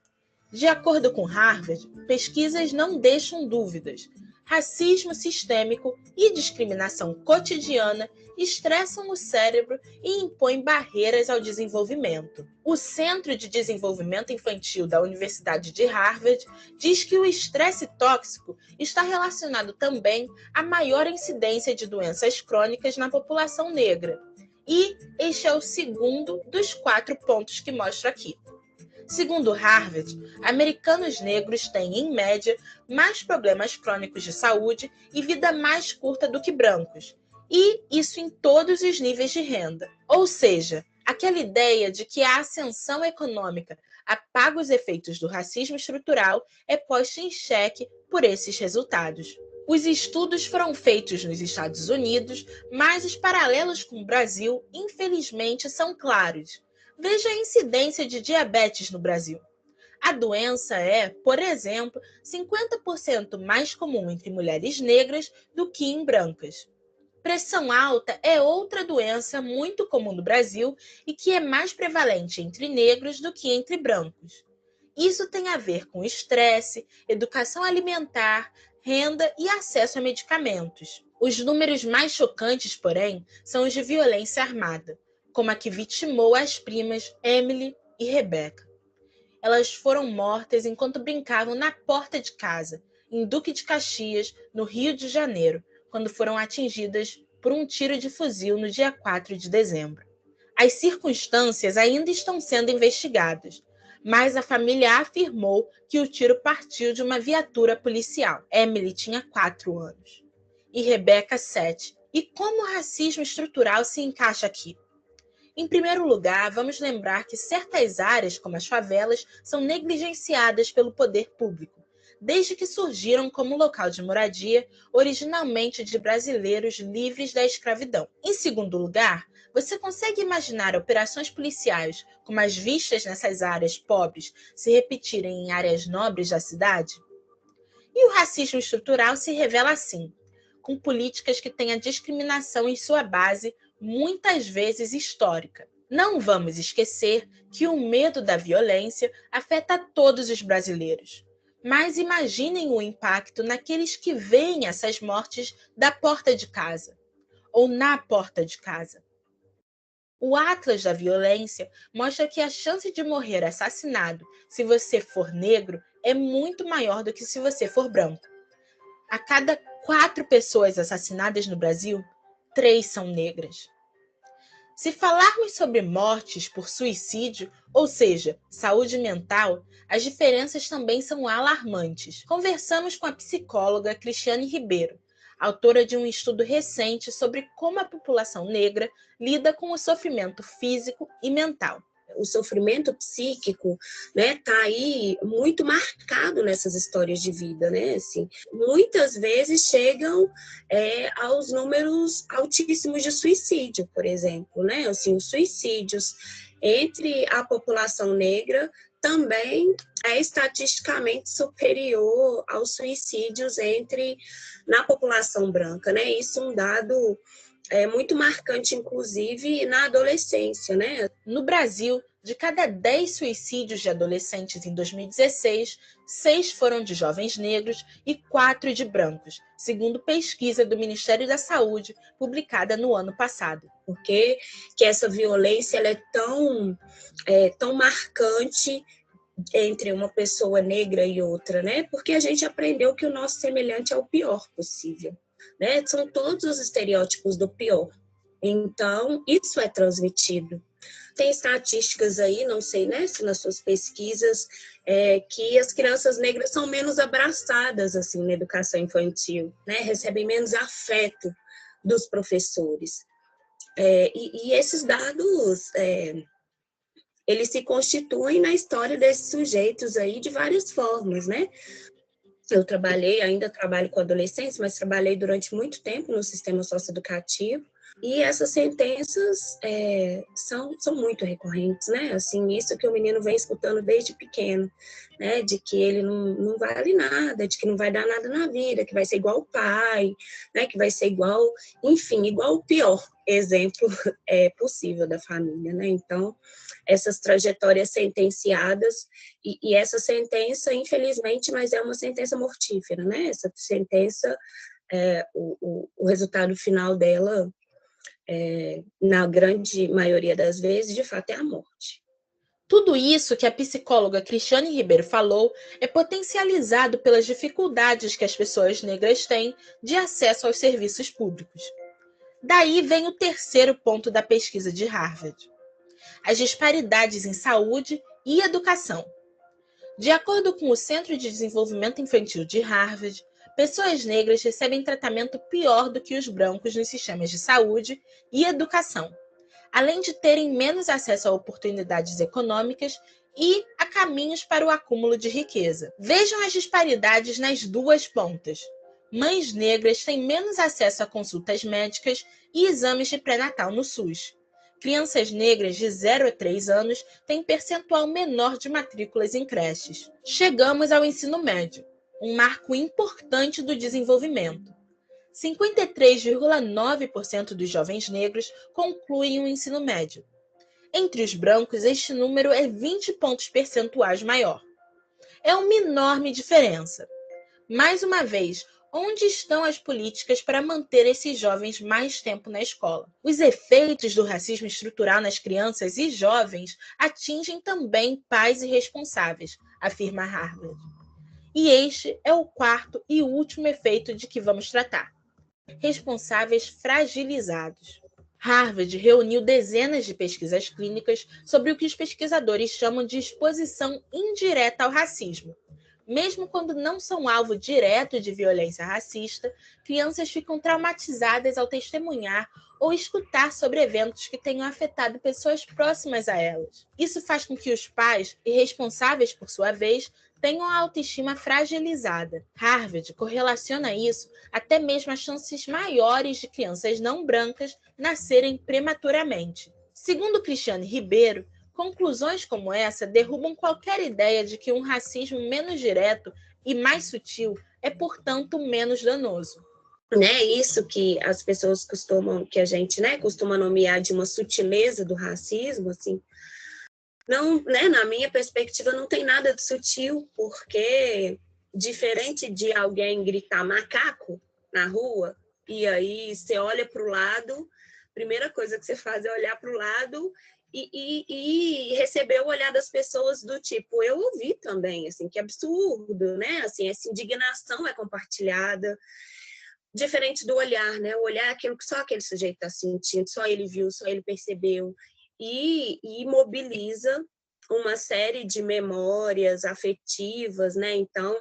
De acordo com Harvard, pesquisas não deixam dúvidas. Racismo sistêmico e discriminação cotidiana estressam o cérebro e impõem barreiras ao desenvolvimento. O Centro de Desenvolvimento Infantil da Universidade de Harvard diz que o estresse tóxico está relacionado também à maior incidência de doenças crônicas na população negra. E este é o segundo dos 4 pontos que mostro aqui. Segundo Harvard, americanos negros têm, em média, mais problemas crônicos de saúde e vida mais curta do que brancos, e isso em todos os níveis de renda. Ou seja, aquela ideia de que a ascensão econômica apaga os efeitos do racismo estrutural é posta em xeque por esses resultados. Os estudos foram feitos nos Estados Unidos, mas os paralelos com o Brasil, infelizmente, são claros. Veja a incidência de diabetes no Brasil. A doença é, por exemplo, 50% mais comum entre mulheres negras do que em brancas. Pressão alta é outra doença muito comum no Brasil e que é mais prevalente entre negros do que entre brancos. Isso tem a ver com estresse, educação alimentar, renda e acesso a medicamentos. Os números mais chocantes, porém, são os de violência armada, como a que vitimou as primas Emily e Rebecca. Elas foram mortas enquanto brincavam na porta de casa, em Duque de Caxias, no Rio de Janeiro, quando foram atingidas por um tiro de fuzil no dia 4 de dezembro. As circunstâncias ainda estão sendo investigadas, mas a família afirmou que o tiro partiu de uma viatura policial. Emily tinha 4 anos e Rebecca 7. E como o racismo estrutural se encaixa aqui? Em primeiro lugar, vamos lembrar que certas áreas, como as favelas, são negligenciadas pelo poder público, desde que surgiram como local de moradia, originalmente de brasileiros livres da escravidão. Em segundo lugar, você consegue imaginar operações policiais como as vistas nessas áreas pobres se repetirem em áreas nobres da cidade? E o racismo estrutural se revela assim, com políticas que têm a discriminação em sua base, muitas vezes histórica. Não vamos esquecer que o medo da violência afeta todos os brasileiros. Mas imaginem o impacto naqueles que veem essas mortes da porta de casa, ou na porta de casa. O Atlas da Violência mostra que a chance de morrer assassinado se você for negro é muito maior do que se você for branco. A cada 4 pessoas assassinadas no Brasil, 3 são negras. Se falarmos sobre mortes por suicídio, ou seja, saúde mental, as diferenças também são alarmantes. Conversamos com a psicóloga Cristiane Ribeiro, autora de um estudo recente sobre como a população negra lida com o sofrimento físico e mental. O sofrimento psíquico, né, tá aí muito marcado nessas histórias de vida, né? Assim, muitas vezes chegam aos números altíssimos de suicídio, por exemplo, né? Assim, os suicídios entre a população negra também é estatisticamente superior aos suicídios na população branca, né? Isso é um dado muito marcante, inclusive, na adolescência, né? No Brasil, de cada 10 suicídios de adolescentes em 2016, 6 foram de jovens negros e 4 de brancos, segundo pesquisa do Ministério da Saúde, publicada no ano passado. Por que essa violência ela é tão marcante entre uma pessoa negra e outra, né? Porque a gente aprendeu que o nosso semelhante é o pior possível. Né? São todos os estereótipos do pior. Então, isso é transmitido. Tem estatísticas aí, não sei, né, se nas suas pesquisas, que as crianças negras são menos abraçadas assim, na educação infantil, né? Recebem menos afeto dos professores. E esses dados, eles se constituem na história desses sujeitos aí de várias formas, né? Eu ainda trabalho com adolescentes, mas trabalhei durante muito tempo no sistema socioeducativo, e essas sentenças são muito recorrentes, né? Assim, isso que o menino vem escutando desde pequeno, né? De que ele não vale nada, de que não vai dar nada na vida, que vai ser igual o pai, né? Que vai ser igual, enfim, igual o pior exemplo possível da família, né? Então, essas trajetórias sentenciadas, e essa sentença, infelizmente, mas é uma sentença mortífera, né? Essa sentença, o resultado final dela, na grande maioria das vezes, de fato, é a morte. Tudo isso que a psicóloga Cristiane Ribeiro falou é potencializado pelas dificuldades que as pessoas negras têm de acesso aos serviços públicos. Daí vem o terceiro ponto da pesquisa de Harvard: as disparidades em saúde e educação. De acordo com o Centro de Desenvolvimento Infantil de Harvard, pessoas negras recebem tratamento pior do que os brancos nos sistemas de saúde e educação, além de terem menos acesso a oportunidades econômicas e a caminhos para o acúmulo de riqueza. Vejam as disparidades nas duas pontas. Mães negras têm menos acesso a consultas médicas e exames de pré-natal no SUS. Crianças negras de 0 a 3 anos têm percentual menor de matrículas em creches. Chegamos ao ensino médio, um marco importante do desenvolvimento. 53,9% dos jovens negros concluem o ensino médio. Entre os brancos, este número é 20 pontos percentuais maior. É uma enorme diferença. Mais uma vez, onde estão as políticas para manter esses jovens mais tempo na escola? Os efeitos do racismo estrutural nas crianças e jovens atingem também pais e responsáveis, afirma Harvard. E este é o quarto e último efeito de que vamos tratar: responsáveis fragilizados. Harvard reuniu dezenas de pesquisas clínicas sobre o que os pesquisadores chamam de exposição indireta ao racismo. Mesmo quando não são alvo direto de violência racista, crianças ficam traumatizadas ao testemunhar ou escutar sobre eventos que tenham afetado pessoas próximas a elas. Isso faz com que os pais, e responsáveis por sua vez, tenham a autoestima fragilizada. Harvard correlaciona isso até mesmo a chances maiores de crianças não brancas nascerem prematuramente. Segundo Cristiane Ribeiro, conclusões como essa derrubam qualquer ideia de que um racismo menos direto e mais sutil é, portanto, menos danoso. Isso que as pessoas que a gente, né, costuma nomear de uma sutileza do racismo, assim, não, né, na minha perspectiva, não tem nada de sutil, porque diferente de alguém gritar macaco na rua, e aí você olha para o lado, a primeira coisa que você faz é olhar para o lado e receber o olhar das pessoas do tipo, eu ouvi também, assim, que absurdo, né? Assim, essa indignação é compartilhada, diferente do olhar, né? O olhar é aquilo que só aquele sujeito está sentindo, só ele viu, só ele percebeu, e mobiliza uma série de memórias afetivas, né? Então,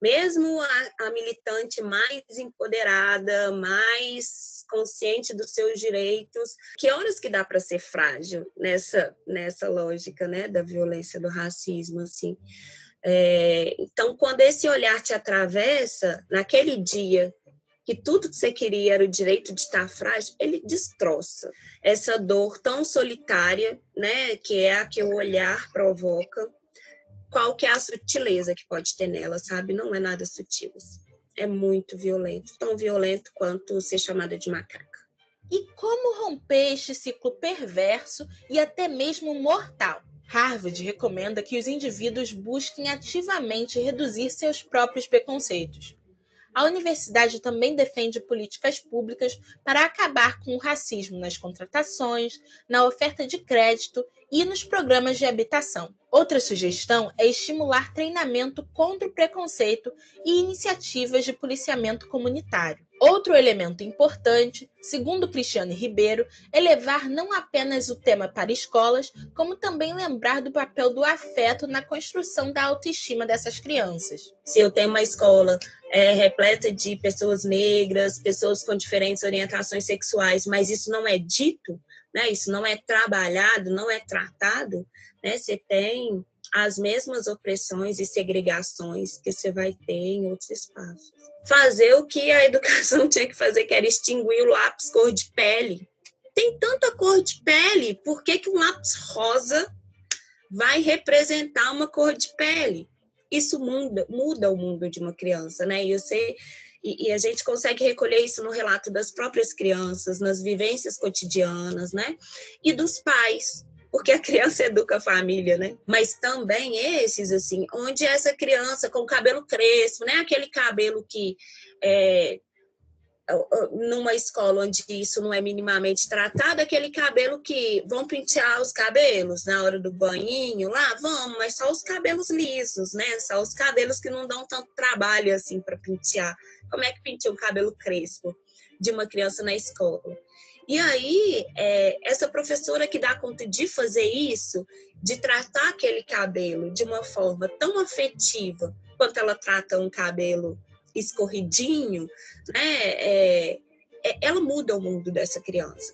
mesmo a militante mais empoderada, mais consciente dos seus direitos, que horas que dá para ser frágil nessa lógica, né, da violência, do racismo, assim. Então, quando esse olhar te atravessa, naquele dia que tudo que você queria era o direito de estar frágil, ele destroça essa dor tão solitária, né, que é a que o olhar provoca. Qual que é a sutileza que pode ter nela, sabe? Não é nada sutil. É muito violento, tão violento quanto ser chamada de macaca. E como romper este ciclo perverso e até mesmo mortal? Harvard recomenda que os indivíduos busquem ativamente reduzir seus próprios preconceitos. A universidade também defende políticas públicas para acabar com o racismo nas contratações, na oferta de crédito e nos programas de habitação. Outra sugestão é estimular treinamento contra o preconceito e iniciativas de policiamento comunitário. Outro elemento importante, segundo Cristiane Ribeiro, é levar não apenas o tema para escolas, como também lembrar do papel do afeto na construção da autoestima dessas crianças. Se eu tenho uma escola repleta de pessoas negras, pessoas com diferentes orientações sexuais, mas isso não é dito, né? Isso não é trabalhado, não é tratado, né? Você tem as mesmas opressões e segregações que você vai ter em outros espaços. Fazer o que a educação tinha que fazer, que era extinguir o lápis cor de pele. Tem tanta cor de pele, por que um lápis rosa vai representar uma cor de pele? Isso muda o mundo de uma criança, né? E a gente consegue recolher isso no relato das próprias crianças, nas vivências cotidianas, né? E dos pais, porque a criança educa a família, né? Mas também esses, assim, onde essa criança com cabelo crespo, né? Aquele cabelo que numa escola onde isso não é minimamente tratado, aquele cabelo que vão pentear os cabelos na hora do banhinho, lá vamos, mas só os cabelos lisos, né? Só os cabelos que não dão tanto trabalho assim para pentear. Como é que penteia um cabelo crespo de uma criança na escola? E aí, essa professora que dá conta de fazer isso, de tratar aquele cabelo de uma forma tão afetiva quanto ela trata um cabelo escorridinho, né? Ela muda o mundo dessa criança.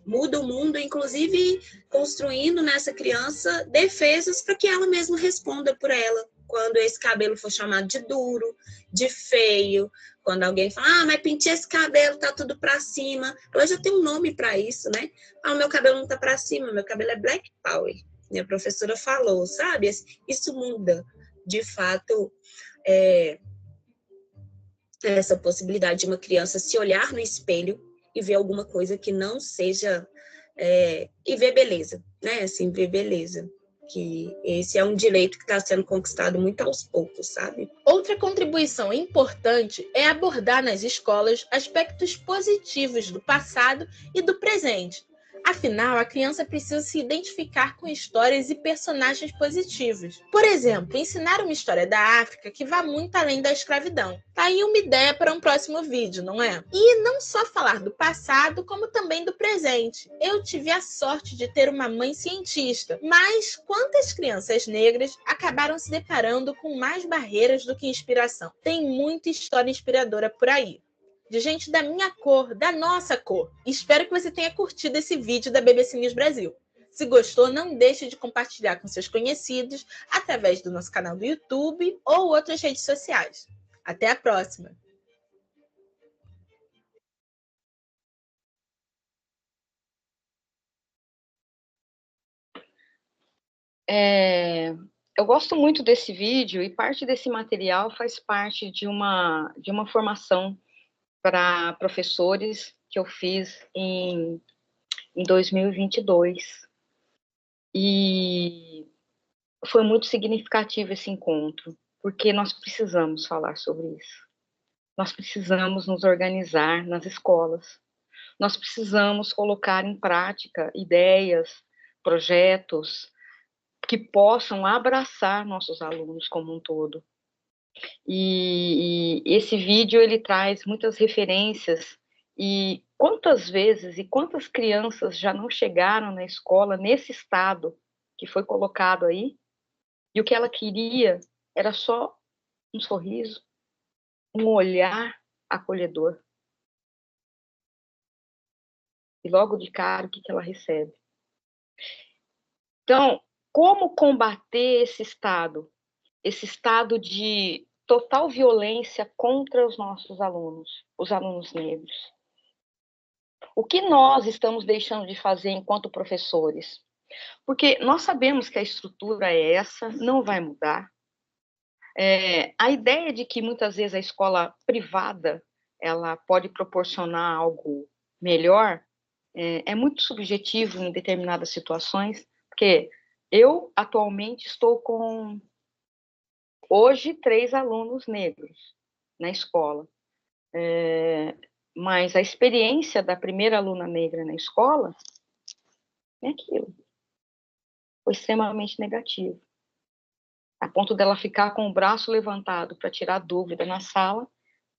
Muda o mundo, inclusive construindo nessa criança defesas para que ela mesma responda por ela. Quando esse cabelo for chamado de duro, de feio, quando alguém fala, mas pintei esse cabelo, tá tudo para cima. Ela já tem um nome para isso, né? O meu cabelo não tá para cima, meu cabelo é Black Power. Minha professora falou, sabe? Isso muda, de fato, essa possibilidade de uma criança se olhar no espelho e ver alguma coisa que não seja... e ver beleza, né? Assim, ver beleza. Que esse é um direito que está sendo conquistado muito aos poucos, sabe? Outra contribuição importante é abordar nas escolas aspectos positivos do passado e do presente. Afinal, a criança precisa se identificar com histórias e personagens positivos. Por exemplo, ensinar uma história da África que vá muito além da escravidão. Tá aí uma ideia para um próximo vídeo, não é? E não só falar do passado, como também do presente. Eu tive a sorte de ter uma mãe cientista, mas quantas crianças negras acabaram se deparando com mais barreiras do que inspiração? Tem muita história inspiradora por aí. De gente da minha cor, da nossa cor. Espero que você tenha curtido esse vídeo da BBC News Brasil. Se gostou, não deixe de compartilhar com seus conhecidos através do nosso canal do YouTube ou outras redes sociais. Até a próxima! Eu gosto muito desse vídeo e parte desse material faz parte de uma formação para professores que eu fiz em 2022. E foi muito significativo esse encontro, porque nós precisamos falar sobre isso. Nós precisamos nos organizar nas escolas, nós precisamos colocar em prática ideias, projetos que possam abraçar nossos alunos como um todo. E esse vídeo, ele traz muitas referências, e quantas vezes e quantas crianças já não chegaram na escola nesse estado que foi colocado aí, e o que ela queria era só um sorriso, um olhar acolhedor. E logo de cara, o que ela recebe? Então, como combater esse estado de total violência contra os nossos alunos, os alunos negros? O que nós estamos deixando de fazer enquanto professores? Porque nós sabemos que a estrutura é essa, não vai mudar. A ideia de que muitas vezes a escola privada ela pode proporcionar algo melhor é muito subjetivo em determinadas situações, porque eu atualmente estou com hoje 3 alunos negros na escola, mas a experiência da primeira aluna negra na escola é aquilo, foi extremamente negativo, a ponto dela ficar com o braço levantado para tirar dúvida na sala,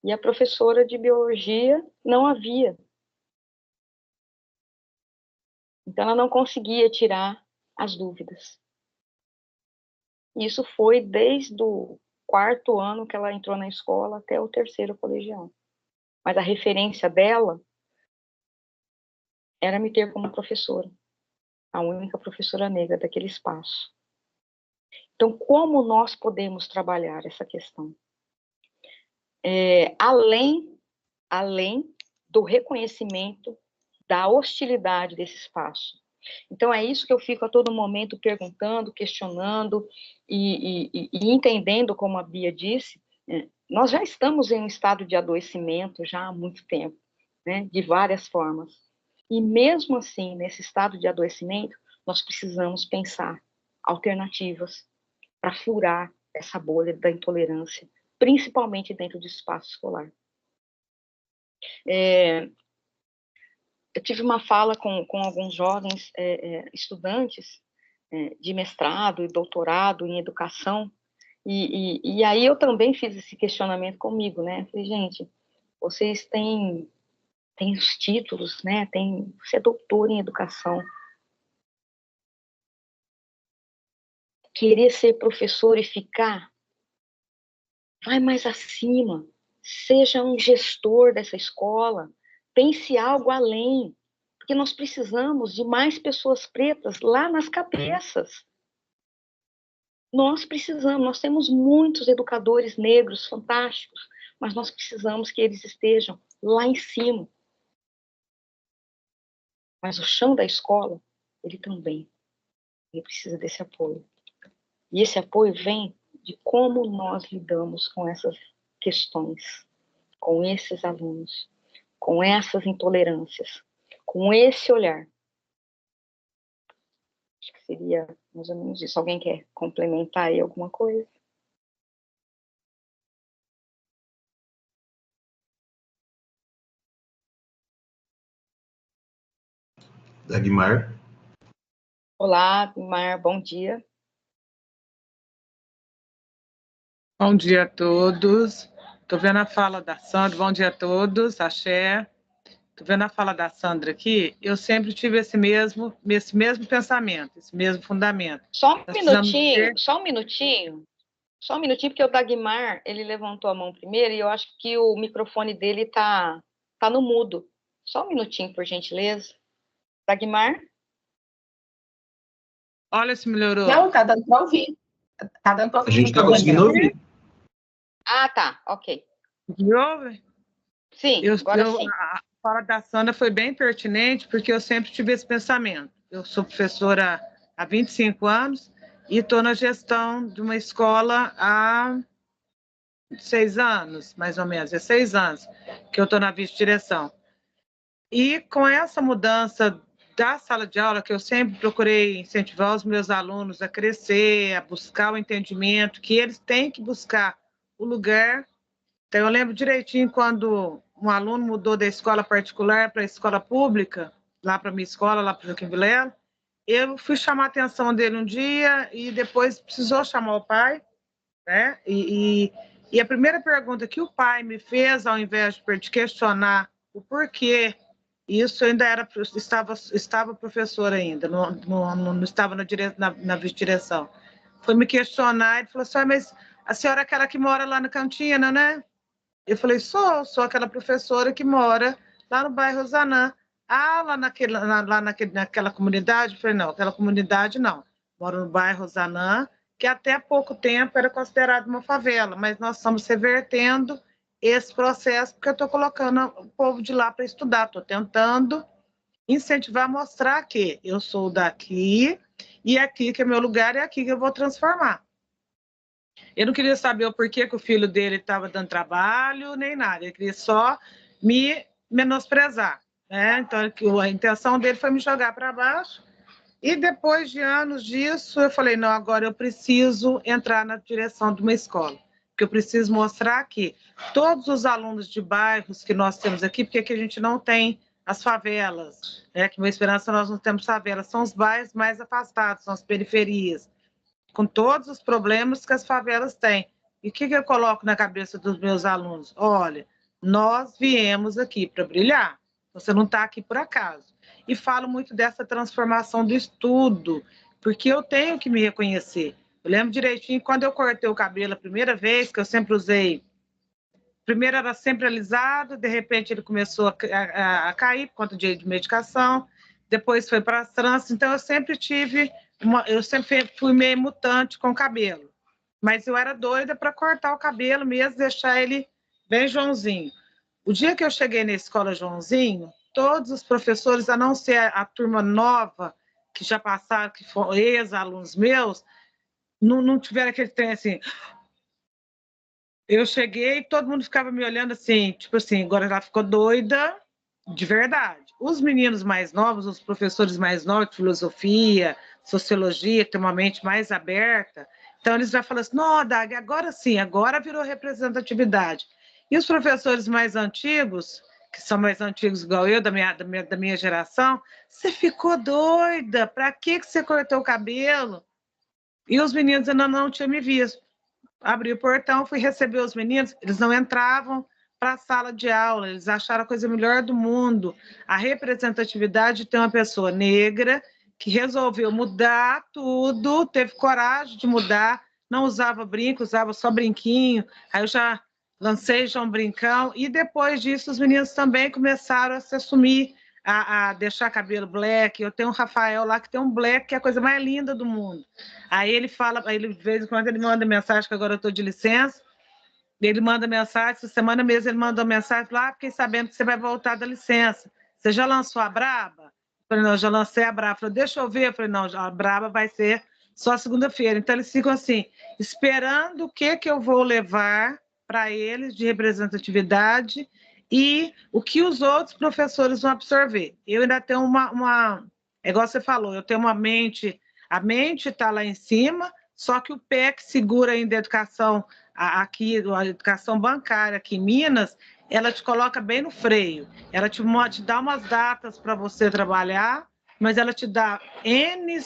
e a professora de biologia não havia. Então, ela não conseguia tirar as dúvidas. Isso foi desde o 4º ano que ela entrou na escola até o 3º colegial. Mas a referência dela era me ter como professora, a única professora negra daquele espaço. Então, como nós podemos trabalhar essa questão? Além do reconhecimento da hostilidade desse espaço. Então, é isso que eu fico a todo momento perguntando, questionando e entendendo, como a Bia disse, nós já estamos em um estado de adoecimento já há muito tempo, né, de várias formas. E mesmo assim, nesse estado de adoecimento, nós precisamos pensar alternativas para furar essa bolha da intolerância, principalmente dentro do espaço escolar. Eu tive uma fala com alguns jovens estudantes de mestrado e doutorado em educação, e aí eu também fiz esse questionamento comigo, né? Falei, gente, vocês têm os títulos, né? Você é doutor em educação. Querer ser professor e ficar, vai mais acima, seja um gestor dessa escola, pense algo além, porque nós precisamos de mais pessoas pretas lá nas cabeças. Nós temos muitos educadores negros fantásticos, mas nós precisamos que eles estejam lá em cima. Mas o chão da escola, ele precisa desse apoio. E esse apoio vem de como nós lidamos com essas questões, com esses alunos, com essas intolerâncias, com esse olhar. Acho que seria mais ou menos isso. Alguém quer complementar aí alguma coisa? Dagmar. Olá, Dagmar, bom dia. Bom dia a todos. Estou vendo a fala da Sandra. Bom dia a todos. Axé. Estou vendo a fala da Sandra aqui. Eu sempre tive esse mesmo pensamento, esse mesmo fundamento. Só um minutinho, porque o Dagmar, ele levantou a mão primeiro e eu acho que o microfone dele tá no mudo. Só um minutinho, por gentileza. Dagmar? Olha se melhorou. Não, tá dando para ouvir. Tá dando para ouvir. A gente está conseguindo ouvir. Ah, tá, ok. Me ouve? Sim, agora sim. A fala da Sandra foi bem pertinente, porque eu sempre tive esse pensamento. Eu sou professora há 25 anos e estou na gestão de uma escola há 6 anos, mais ou menos, 6 anos que eu estou na vice-direção. E com essa mudança da sala de aula, que eu sempre procurei incentivar os meus alunos a crescer, a buscar o entendimento, que eles têm que buscar o lugar. Então, eu lembro direitinho quando um aluno mudou da escola particular para a escola pública, lá para a minha escola, lá para o Joaquim Vilela. Eu fui chamar a atenção dele um dia e depois precisou chamar o pai, né? E a primeira pergunta que o pai me fez, ao invés de questionar o porquê, isso ainda estava professor ainda, não estava na vice-direção, foi me questionar, ele falou assim, mas a senhora é aquela que mora lá na cantina, né? Eu falei, sou aquela professora que mora lá no bairro Zanã. Ah, lá naquela comunidade? Eu falei, não, aquela comunidade não. Moro no bairro Zanã, que até pouco tempo era considerado uma favela, mas nós estamos revertendo esse processo, porque eu estou colocando o povo de lá para estudar, estou tentando incentivar, mostrar que eu sou daqui, e aqui que é meu lugar, é aqui que eu vou transformar. Eu não queria saber o porquê que o filho dele estava dando trabalho, nem nada. Ele queria só me menosprezar, né? Então, a intenção dele foi me jogar para baixo. E depois de anos disso, eu falei, não, agora eu preciso entrar na direção de uma escola. Porque eu preciso mostrar que todos os alunos de bairros que nós temos aqui, porque aqui a gente não tem as favelas, né? Que Boa Esperança nós não temos favelas, são os bairros mais afastados, são as periferias, com todos os problemas que as favelas têm. E o que eu coloco na cabeça dos meus alunos? Olha, nós viemos aqui para brilhar, você não está aqui por acaso. E falo muito dessa transformação do estudo, porque eu tenho que me reconhecer. Eu lembro direitinho, quando eu cortei o cabelo a primeira vez, que eu sempre usei, primeiro era sempre alisado, de repente ele começou a cair por conta de medicação, depois foi para as tranças, então eu sempre fui meio mutante com o cabelo, mas eu era doida para cortar o cabelo mesmo, deixar ele bem Joãozinho. O dia que eu cheguei na escola Joãozinho, todos os professores, a não ser a turma nova, que já passaram, que foram ex-alunos meus, não tiveram aquele trem assim. Eu cheguei e todo mundo ficava me olhando assim, tipo assim, agora ela ficou doida de verdade. Os meninos mais novos, os professores mais novos de filosofia, sociologia, que tem uma mente mais aberta, então eles já falam assim, não, Dag, agora sim, agora virou representatividade. E os professores mais antigos, que são mais antigos igual eu, da minha geração, você ficou doida, para que você cortou o cabelo? E os meninos ainda não tinham me visto. Abri o portão, fui receber os meninos, eles não entravam para a sala de aula, eles acharam a coisa melhor do mundo, a representatividade de ter uma pessoa negra que resolveu mudar tudo, teve coragem de mudar, não usava brinco, usava só brinquinho, aí eu já lancei João Brincão, e depois disso os meninos também começaram a se assumir, a deixar cabelo black. Eu tenho um Rafael lá que tem um black, que é a coisa mais linda do mundo. Aí ele fala, de vez em quando ele manda mensagem, que agora eu estou de licença, ele manda mensagem, essa semana mesmo ele mandou mensagem, lá, fiquei sabendo que você vai voltar da licença. Você já lançou a Braba? Eu falei, não, já lancei a Braba. Falei, deixa eu ver. Eu falei, não, a Braba vai ser só segunda-feira. Então eles ficam assim, esperando o que eu vou levar para eles de representatividade e o que os outros professores vão absorver. Eu ainda tenho é igual você falou, eu tenho uma mente, a mente está lá em cima, só que o pé que segura ainda a educação, aqui, a educação bancária aqui em Minas, ela te coloca bem no freio, ela te dá umas datas para você trabalhar, mas ela te dá N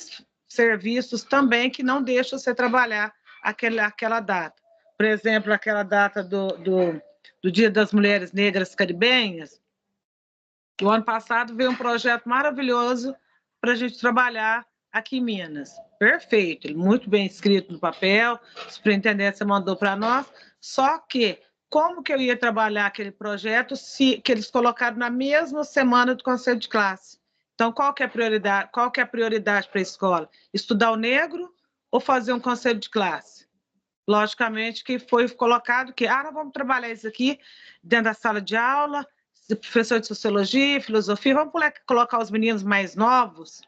serviços também que não deixam você trabalhar aquela data. Por exemplo, aquela data do Dia das Mulheres Negras Caribenhas, que o ano passado veio um projeto maravilhoso para a gente trabalhar aqui em Minas. Perfeito, muito bem escrito no papel, a superintendência mandou para nós, só que como que eu ia trabalhar aquele projeto que eles colocaram na mesma semana do Conselho de Classe? Então, qual que é a prioridade para a escola? Estudar o negro ou fazer um Conselho de Classe? Logicamente que foi colocado que, nós vamos trabalhar isso aqui dentro da sala de aula, professor de sociologia, filosofia, vamos colocar os meninos mais novos,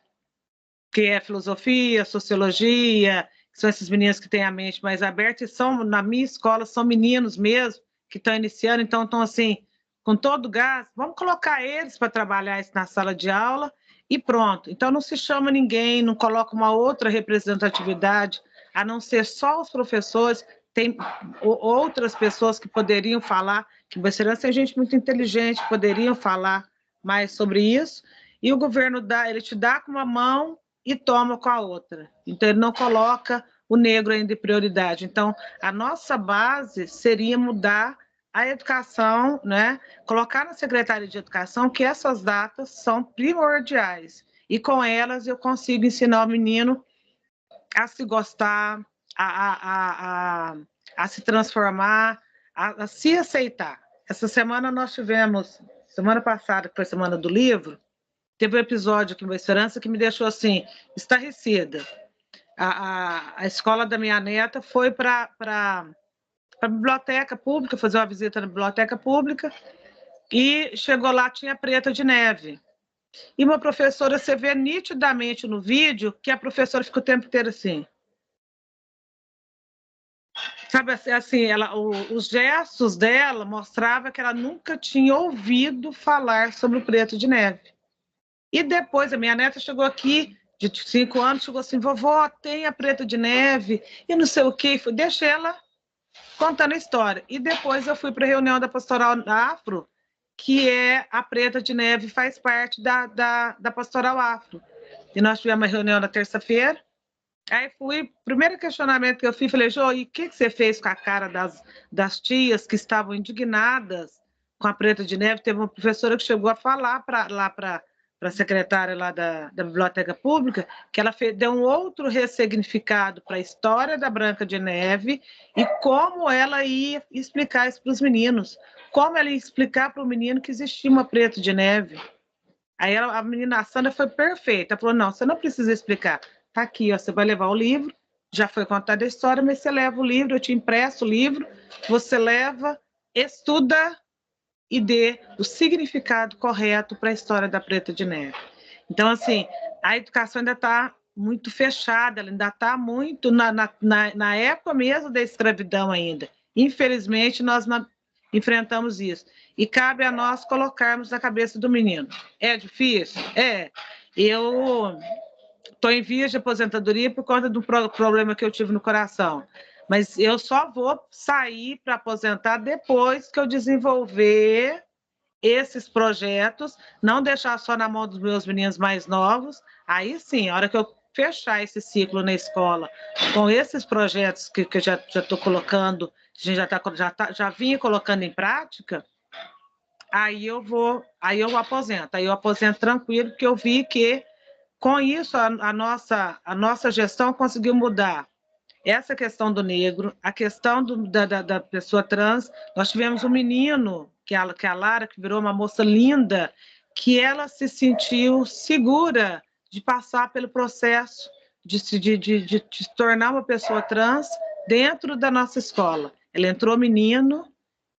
que é filosofia, sociologia, que são esses meninos que têm a mente mais aberta, e na minha escola, são meninos mesmo, que estão iniciando, então estão assim, com todo o gás, vamos colocar eles para trabalhar isso na sala de aula, e pronto. Então não se chama ninguém, não coloca uma outra representatividade, a não ser só os professores, tem outras pessoas que poderiam falar, que Boa Esperança tem gente muito inteligente, poderiam falar mais sobre isso, e o governo ele te dá com uma mão e toma com a outra. Então, ele não coloca o negro ainda em prioridade. Então, a nossa base seria mudar a educação, né? Colocar na Secretaria de Educação que essas datas são primordiais, e com elas eu consigo ensinar o menino a se gostar, a se transformar, a se aceitar. Essa semana nós tivemos, semana passada, que foi a Semana do Livro, teve um episódio aqui em Boa Esperança que me deixou assim, estarrecida. A escola da minha neta foi para a biblioteca pública, fazer uma visita na biblioteca pública, e chegou lá, tinha Preta de Neve. E uma professora, você vê nitidamente no vídeo que a professora fica o tempo inteiro assim. Sabe assim, os gestos dela mostravam que ela nunca tinha ouvido falar sobre o Preto de Neve. E depois, a minha neta chegou aqui, de 5 anos, chegou assim, vovó, tem a Preta de Neve, e não sei o quê. Deixei ela contando a história. E depois eu fui para a reunião da Pastoral Afro, que é a Preta de Neve, faz parte da Pastoral Afro. E nós tivemos uma reunião na terça-feira. Aí fui, primeiro questionamento que eu fiz, falei, Jô, e o que você fez com a cara das tias que estavam indignadas com a Preta de Neve? Teve uma professora que chegou a falar lá para a secretária lá da Biblioteca Pública, que ela deu um outro ressignificado para a história da Branca de Neve e como ela ia explicar isso para os meninos, como ela ia explicar para o menino que existia uma Preta de Neve. Aí a menina, a Sandra, foi perfeita, ela falou, não, você não precisa explicar, tá aqui, ó, você vai levar o livro, já foi contada a história, mas você leva o livro, eu te impresso o livro, você leva, estuda e dê o significado correto para a história da Preta de Neve. Então, assim, a educação ainda está muito fechada, ela ainda está muito na época mesmo da escravidão ainda. Infelizmente, nós enfrentamos isso. E cabe a nós colocarmos na cabeça do menino. É difícil? É. Eu estou em vias de aposentadoria por conta do problema que eu tive no coração. Mas eu só vou sair para aposentar depois que eu desenvolver esses projetos, não deixar só na mão dos meus meninos mais novos. Aí sim, a hora que eu fechar esse ciclo na escola, com esses projetos que eu já estou colocando, a gente já vinha colocando em prática, aí eu aposento. Aí eu aposento tranquilo, porque eu vi que com isso a nossa gestão conseguiu mudar essa questão do negro, a questão da pessoa trans. Nós tivemos um menino, que a Lara, que virou uma moça linda, que ela se sentiu segura de passar pelo processo de se tornar uma pessoa trans dentro da nossa escola. Ela entrou menino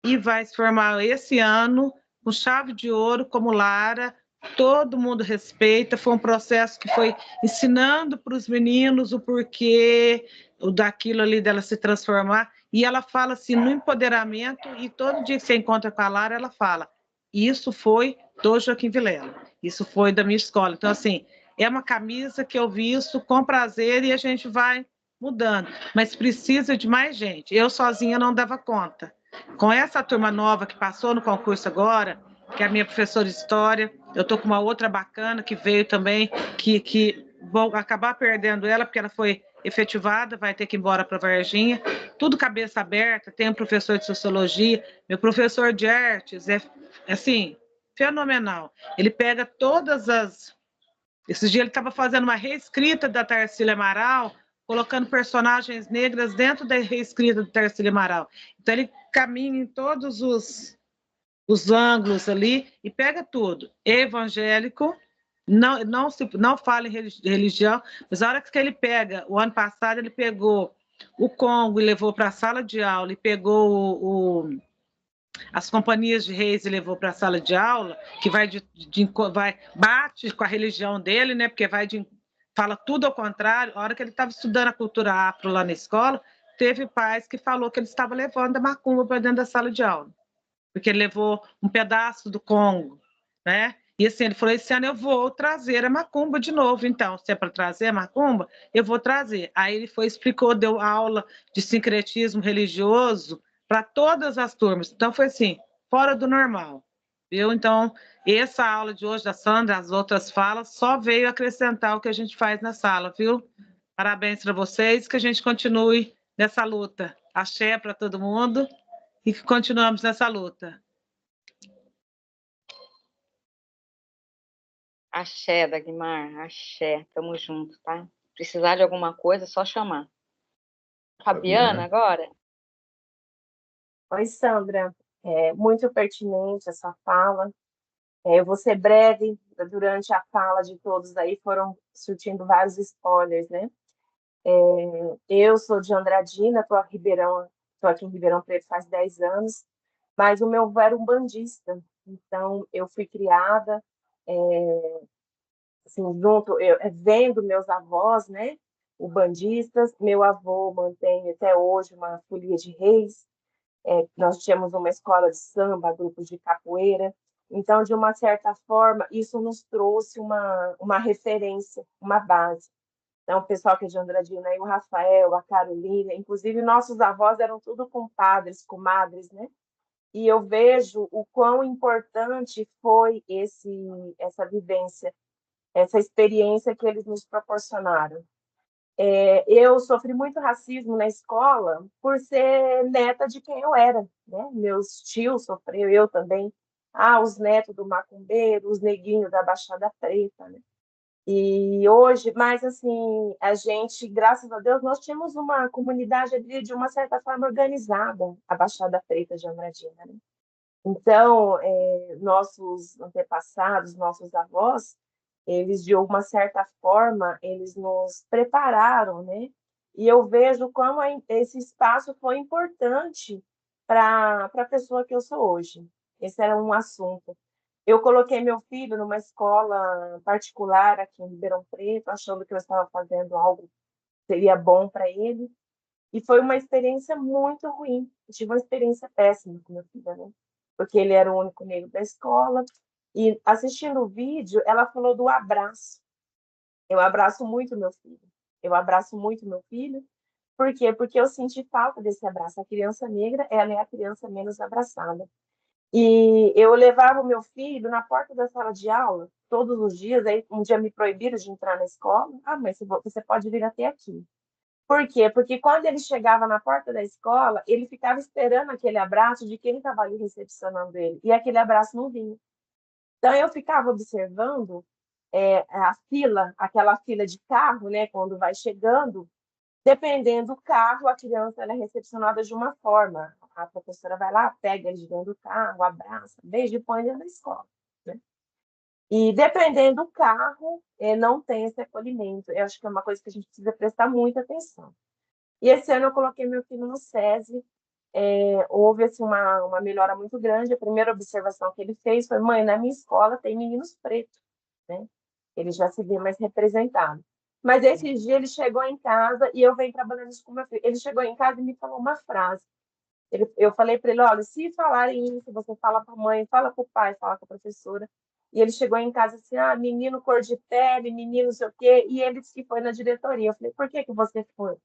e vai se formar esse ano com chave de ouro, como Lara. Todo mundo respeita, foi um processo que foi ensinando para os meninos o porquê daquilo ali dela se transformar, e ela fala assim, no empoderamento, e todo dia que você encontra com a Lara, ela fala, isso foi do Joaquim Vilela, isso foi da minha escola. Então, assim, é uma camisa que eu visto com prazer e a gente vai mudando, mas precisa de mais gente. Eu sozinha não dava conta. Com essa turma nova que passou no concurso agora, que é a minha professora de História, eu estou com uma outra bacana que veio também, que vou acabar perdendo ela, porque ela foi efetivada, vai ter que ir embora para Varginha, tudo cabeça aberta, tem um professor de Sociologia, meu professor de Artes é, assim, fenomenal. Ele pega todas as... Esses dias ele estava fazendo uma reescrita da Tarsila Amaral, colocando personagens negras dentro da reescrita da Tarsila Amaral. Então ele caminha em todos os ângulos ali e pega tudo. Evangélico, não fala em religião, mas a hora que ele pega, o ano passado ele pegou o Congo e levou para a sala de aula, e pegou as companhias de reis e levou para a sala de aula, que bate com a religião dele, né? Porque fala tudo ao contrário. A hora que ele estava estudando a cultura afro lá na escola, teve pais que falou que ele estava levando a macumba para dentro da sala de aula, porque ele levou um pedaço do Congo, né? E assim, ele falou, esse ano eu vou trazer a macumba de novo, então, se é para trazer a macumba, eu vou trazer. Aí ele foi, explicou, deu aula de sincretismo religioso para todas as turmas. Então, foi assim, fora do normal, viu? Então, essa aula de hoje da Sandra, as outras falas, só veio acrescentar o que a gente faz na sala, viu? Parabéns para vocês, que a gente continue nessa luta. Axé para todo mundo e que continuamos nessa luta. Axé, Dagmar, axé, tamo junto, tá? Precisar de alguma coisa, é só chamar. Fabiana, agora? Oi, Sandra. Muito pertinente essa fala. Eu vou ser breve, durante a fala de todos aí foram surtindo vários spoilers, né? Eu sou de Andradina, estou aqui em Ribeirão Preto faz 10 anos, mas o meu avô era um bandista, então eu fui criada assim, vendo meus avós, né? O bandistas, meu avô mantém até hoje uma folia de reis, nós tínhamos uma escola de samba, grupos de capoeira, então, de uma certa forma, isso nos trouxe uma referência, uma base. Então, o pessoal que é de Andradina, aí, o Rafael, a Carolina, inclusive nossos avós eram tudo compadres, comadres, né? E eu vejo o quão importante foi essa vivência, essa experiência que eles nos proporcionaram. Eu sofri muito racismo na escola por ser neta de quem eu era, né? Meus tios sofreram, eu também. Os netos do macumbeiro, os neguinhos da Baixada Preta, né? E hoje, mas assim, a gente, graças a Deus, nós tínhamos uma comunidade ali de uma certa forma organizada, a Baixada Preta de Andradina, né? Então, nossos antepassados, nossos avós, eles, de uma certa forma, eles nos prepararam, né? E eu vejo como esse espaço foi importante para a pessoa que eu sou hoje. Esse era um assunto. Eu coloquei meu filho numa escola particular aqui em Ribeirão Preto, achando que eu estava fazendo algo que seria bom para ele. E foi uma experiência muito ruim. Eu tive uma experiência péssima com meu filho, né? Porque ele era o único negro da escola. E assistindo o vídeo, ela falou do abraço. Eu abraço muito meu filho. Eu abraço muito meu filho. Por quê? Porque eu senti falta desse abraço. A criança negra, ela é a criança menos abraçada. E eu levava o meu filho na porta da sala de aula, todos os dias. Aí um dia me proibiram de entrar na escola. Mas você pode vir até aqui. Por quê? Porque quando ele chegava na porta da escola, ele ficava esperando aquele abraço de quem estava ali recepcionando ele. E aquele abraço não vinha. Então, eu ficava observando a fila, aquela fila de carro, né? Quando vai chegando, dependendo do carro, a criança ela é recepcionada de uma forma. A professora vai lá, pega ele de dentro do carro, abraça, beija e põe dentro da escola, né? E dependendo do carro, não tem esse acolhimento. Eu acho que é uma coisa que a gente precisa prestar muita atenção. E esse ano eu coloquei meu filho no SESI, houve assim, uma melhora muito grande. A primeira observação que ele fez foi: mãe, na minha escola tem meninos pretos, né? Ele já se vê mais representado. Mas esse dia ele chegou em casa, e eu venho trabalhando isso com meu filho, ele chegou em casa e me falou uma frase. Eu falei para ele: olha, se falarem isso, você fala para a mãe, fala para o pai, fala com a professora. E ele chegou em casa assim: menino cor de pele, menino não sei o quê, e ele disse que foi na diretoria. Eu falei: por que você foi?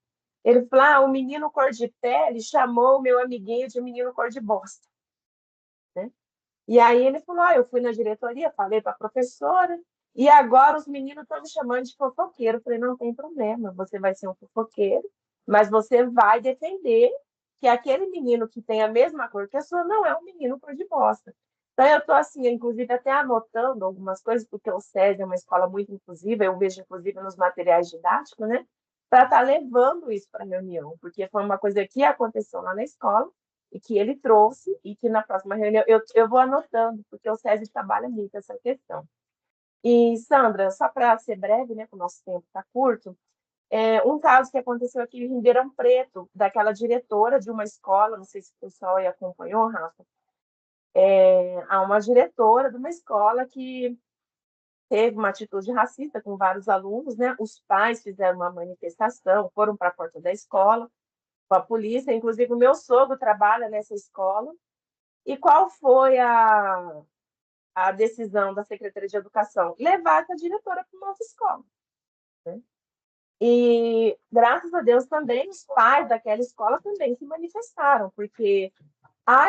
Ele falou: o menino cor de pele chamou o meu amiguinho de menino cor de bosta, né? E aí ele falou: eu fui na diretoria, falei para a professora, e agora os meninos estão me chamando de fofoqueiro. Eu falei: não tem problema, você vai ser um fofoqueiro, mas você vai defender que aquele menino que tem a mesma cor que a sua não é um menino cor de bosta. Então, eu estou, assim, inclusive, até anotando algumas coisas, porque o SESI é uma escola muito inclusiva, eu vejo, inclusive, nos materiais didáticos, né? Para estar levando isso para a reunião, porque foi uma coisa que aconteceu lá na escola e que ele trouxe, e que na próxima reunião eu vou anotando, porque o SESI trabalha muito essa questão. E, Sandra, só para ser breve, né, que o nosso tempo está curto, um caso que aconteceu aqui em Ribeirão Preto, daquela diretora de uma escola, não sei se o pessoal aí acompanhou, Rafa, há uma diretora de uma escola que teve uma atitude racista com vários alunos, né? Os pais fizeram uma manifestação, foram para a porta da escola, com a polícia, inclusive o meu sogro trabalha nessa escola. E qual foi a decisão da Secretaria de Educação? Levar essa diretora para uma outra escola, né? E, graças a Deus, também os pais daquela escola também se manifestaram, porque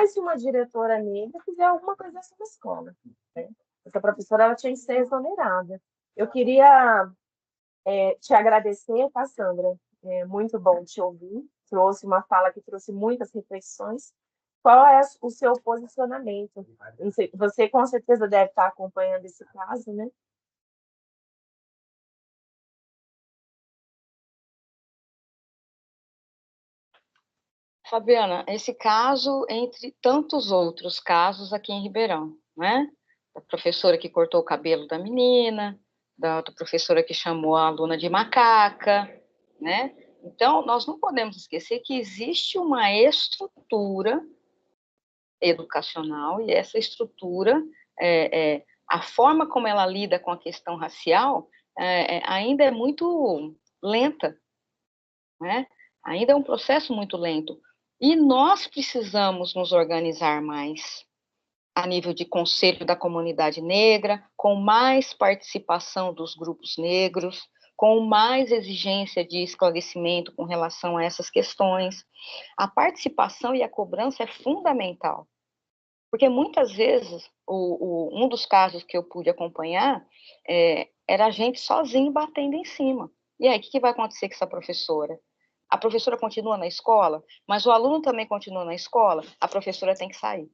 se uma diretora negra fizer alguma coisa dessa na escola, né? Essa professora ela tinha que ser exonerada. Eu queria te agradecer, tá, Sandra? É muito bom te ouvir. Trouxe uma fala que trouxe muitas reflexões. Qual é o seu posicionamento? Você com certeza deve estar acompanhando esse caso, né? Fabiana, esse caso, entre tantos outros casos aqui em Ribeirão, né? Da professora que cortou o cabelo da menina, da professora que chamou a aluna de macaca, né? Então, nós não podemos esquecer que existe uma estrutura educacional, e essa estrutura, a forma como ela lida com a questão racial, ainda é muito lenta, né? Ainda é um processo muito lento. E nós precisamos nos organizar mais a nível de conselho da comunidade negra, com mais participação dos grupos negros, com mais exigência de esclarecimento com relação a essas questões. A participação e a cobrança é fundamental, porque muitas vezes, um dos casos que eu pude acompanhar, era a gente sozinho batendo em cima. E aí, o que vai acontecer com essa professora? A professora continua na escola, mas o aluno também continua na escola, a professora tem que sair.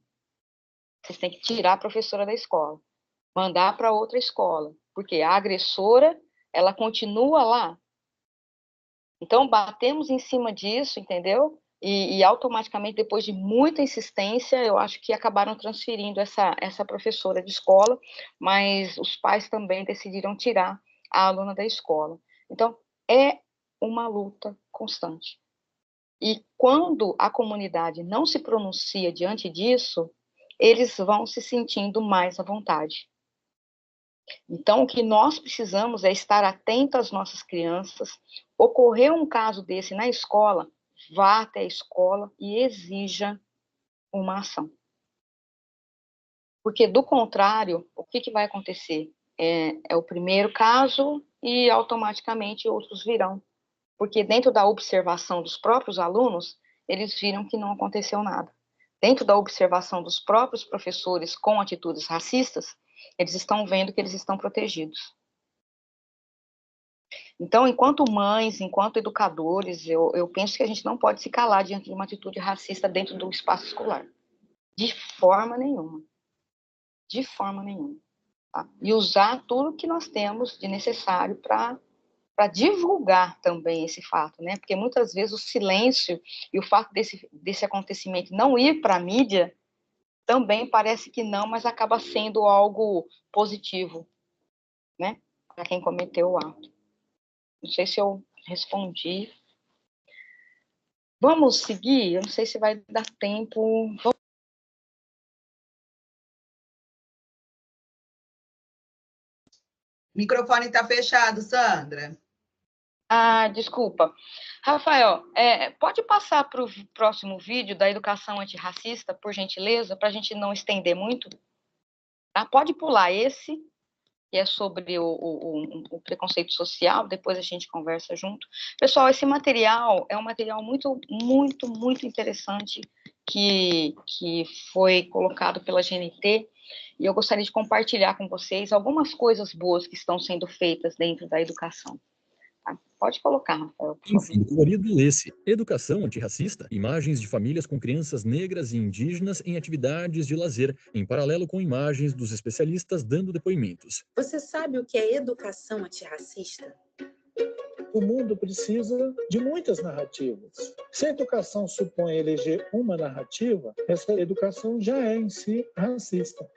Vocês têm que tirar a professora da escola, mandar para outra escola, porque a agressora, ela continua lá. Então, batemos em cima disso, entendeu? E automaticamente, depois de muita insistência, eu acho que acabaram transferindo essa professora de escola, mas os pais também decidiram tirar a aluna da escola. Então, é uma luta constante. E quando a comunidade não se pronuncia diante disso, eles vão se sentindo mais à vontade. Então, o que nós precisamos é estar atentos às nossas crianças. Ocorreu um caso desse na escola, vá até a escola e exija uma ação. Porque, do contrário, o que vai acontecer? É o primeiro caso e automaticamente outros virão. Porque dentro da observação dos próprios alunos, eles viram que não aconteceu nada. Dentro da observação dos próprios professores com atitudes racistas, eles estão vendo que eles estão protegidos. Então, enquanto mães, enquanto educadores, eu penso que a gente não pode se calar diante de uma atitude racista dentro do espaço escolar. De forma nenhuma. De forma nenhuma. Tá? E usar tudo que nós temos de necessário para divulgar também esse fato, né? Porque muitas vezes o silêncio e o fato desse acontecimento não ir para a mídia também parece que não, mas acaba sendo algo positivo, né? Para quem cometeu o ato. Não sei se eu respondi. Vamos seguir? Eu não sei se vai dar tempo. O microfone está fechado, Sandra. Desculpa. Rafael, pode passar para o próximo vídeo da educação antirracista, por gentileza, para a gente não estender muito? Tá? Pode pular esse, que é sobre o preconceito social, depois a gente conversa junto. Pessoal, esse material é um material muito, muito, muito interessante que foi colocado pela GNT, e eu gostaria de compartilhar com vocês algumas coisas boas que estão sendo feitas dentro da educação. Pode colocar, Rafael. Em fundo colorido, lê-se Educação Antirracista, imagens de famílias com crianças negras e indígenas em atividades de lazer, em paralelo com imagens dos especialistas dando depoimentos. Você sabe o que é educação antirracista? O mundo precisa de muitas narrativas. Se a educação supõe eleger uma narrativa, essa educação já é em si racista.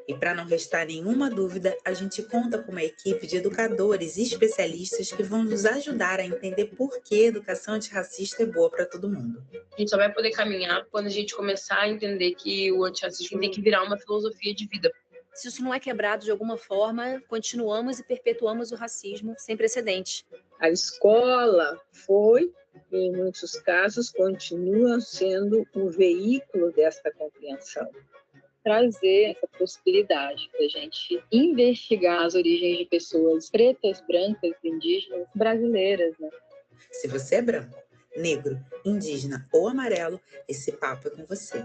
E para não restar nenhuma dúvida, a gente conta com uma equipe de educadores e especialistas que vão nos ajudar a entender por que a educação antirracista é boa para todo mundo. A gente só vai poder caminhar quando a gente começar a entender que o antirracismo tem que virar uma filosofia de vida. Se isso não é quebrado de alguma forma, continuamos e perpetuamos o racismo sem precedentes. A escola foi, em muitos casos, continua sendo um veículo desta compreensão. trazer essa possibilidade da gente investigar as origens de pessoas pretas, brancas, indígenas, brasileiras, né? Se você é branco, negro, indígena ou amarelo, esse papo é com você.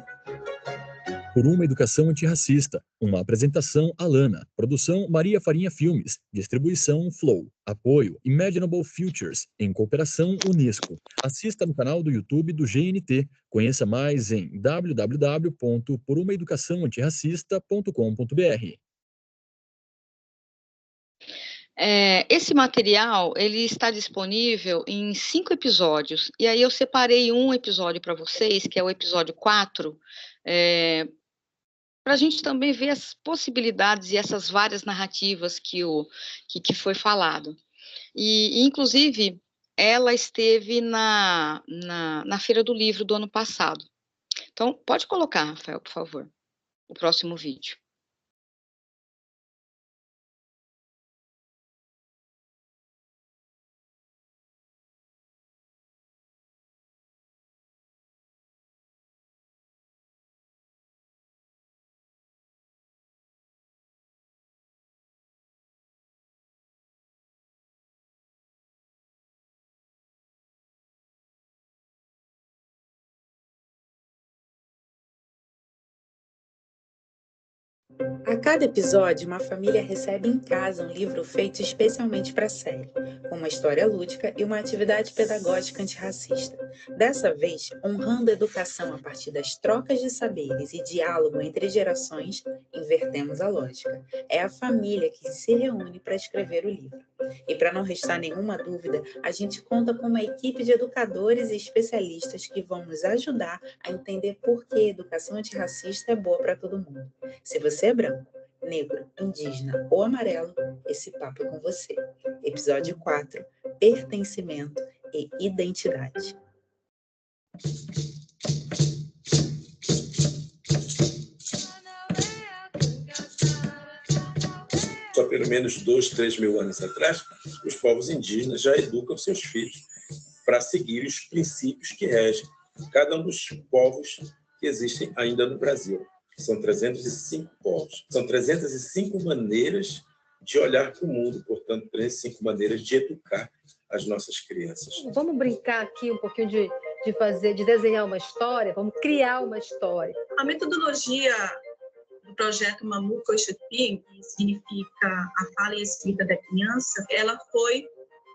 Por uma educação antirracista. Uma apresentação Alana. Produção Maria Farinha Filmes. Distribuição Flow. Apoio Imaginable Futures. Em cooperação Unesco. Assista no canal do YouTube do GNT. Conheça mais em www.porumaeducaçãoantirracista.com.br. Esse material ele está disponível em 5 episódios. E aí eu separei um episódio para vocês, que é o episódio 4, para a gente também ver as possibilidades e essas várias narrativas que foi falado. E, inclusive, ela esteve na Feira do Livro do ano passado. Então, pode colocar, Rafael, por favor, o próximo vídeo. A cada episódio, uma família recebe em casa um livro feito especialmente para a série, com uma história lúdica e uma atividade pedagógica antirracista. Dessa vez, honrando a educação a partir das trocas de saberes e diálogo entre gerações, invertemos a lógica. É a família que se reúne para escrever o livro. E para não restar nenhuma dúvida, a gente conta com uma equipe de educadores e especialistas que vão nos ajudar a entender por que a educação antirracista é boa para todo mundo. Se você é branco, negro, indígena ou amarelo, esse papo é com você. Episódio 4, pertencimento e identidade. Só pelo menos 2, 3 mil anos atrás, os povos indígenas já educam seus filhos para seguir os princípios que regem cada um dos povos que existem ainda no Brasil. São 305 povos. São 305 maneiras de olhar para o mundo, portanto, 305 maneiras de educar as nossas crianças. Vamos brincar aqui um pouquinho de desenhar uma história, vamos criar uma história. A metodologia do projeto Mamuco Oxupi, que significa a fala e a escrita da criança, ela foi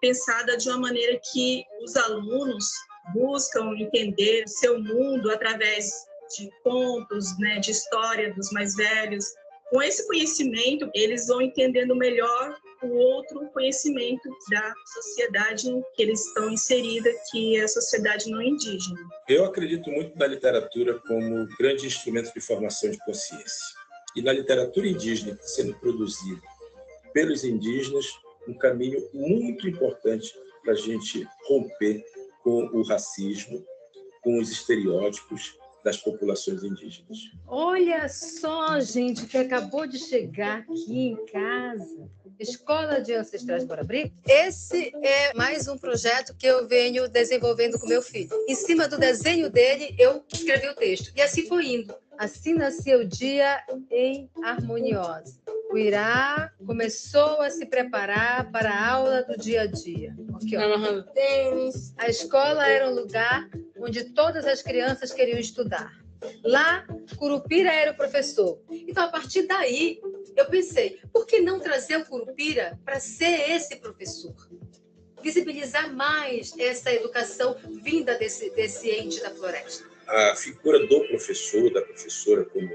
pensada de uma maneira que os alunos buscam entender o seu mundo através de contos, né, de história dos mais velhos. Com esse conhecimento, eles vão entendendo melhor o outro conhecimento da sociedade em que eles estão inseridos, que é a sociedade não indígena. Eu acredito muito na literatura como grande instrumento de formação de consciência. E na literatura indígena, sendo produzida pelos indígenas, um caminho muito importante para a gente romper com o racismo, com os estereótipos das populações indígenas. Olha só, gente, que acabou de chegar aqui em casa. Escola de Ancestrais Bora-Bri. Esse é mais um projeto que eu venho desenvolvendo com meu filho. Em cima do desenho dele, eu escrevi o texto. E assim foi indo. Assim nasceu o dia em Harmoniosa. O Irá começou a se preparar para a aula do dia a dia. Aqui, ó. A escola era um lugar onde todas as crianças queriam estudar. Lá, Curupira era o professor. Então, a partir daí, eu pensei, por que não trazer o Curupira para ser esse professor? Visibilizar mais essa educação vinda desse ente da floresta. A figura do professor, da professora, como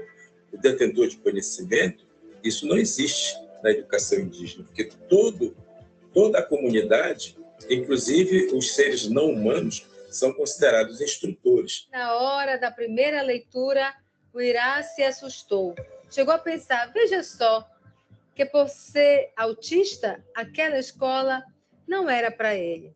o detentor de conhecimento, isso não existe na educação indígena, porque toda a comunidade, inclusive os seres não humanos, são considerados instrutores. Na hora da primeira leitura, o Irá se assustou. Chegou a pensar, veja só, que por ser autista, aquela escola não era para ele.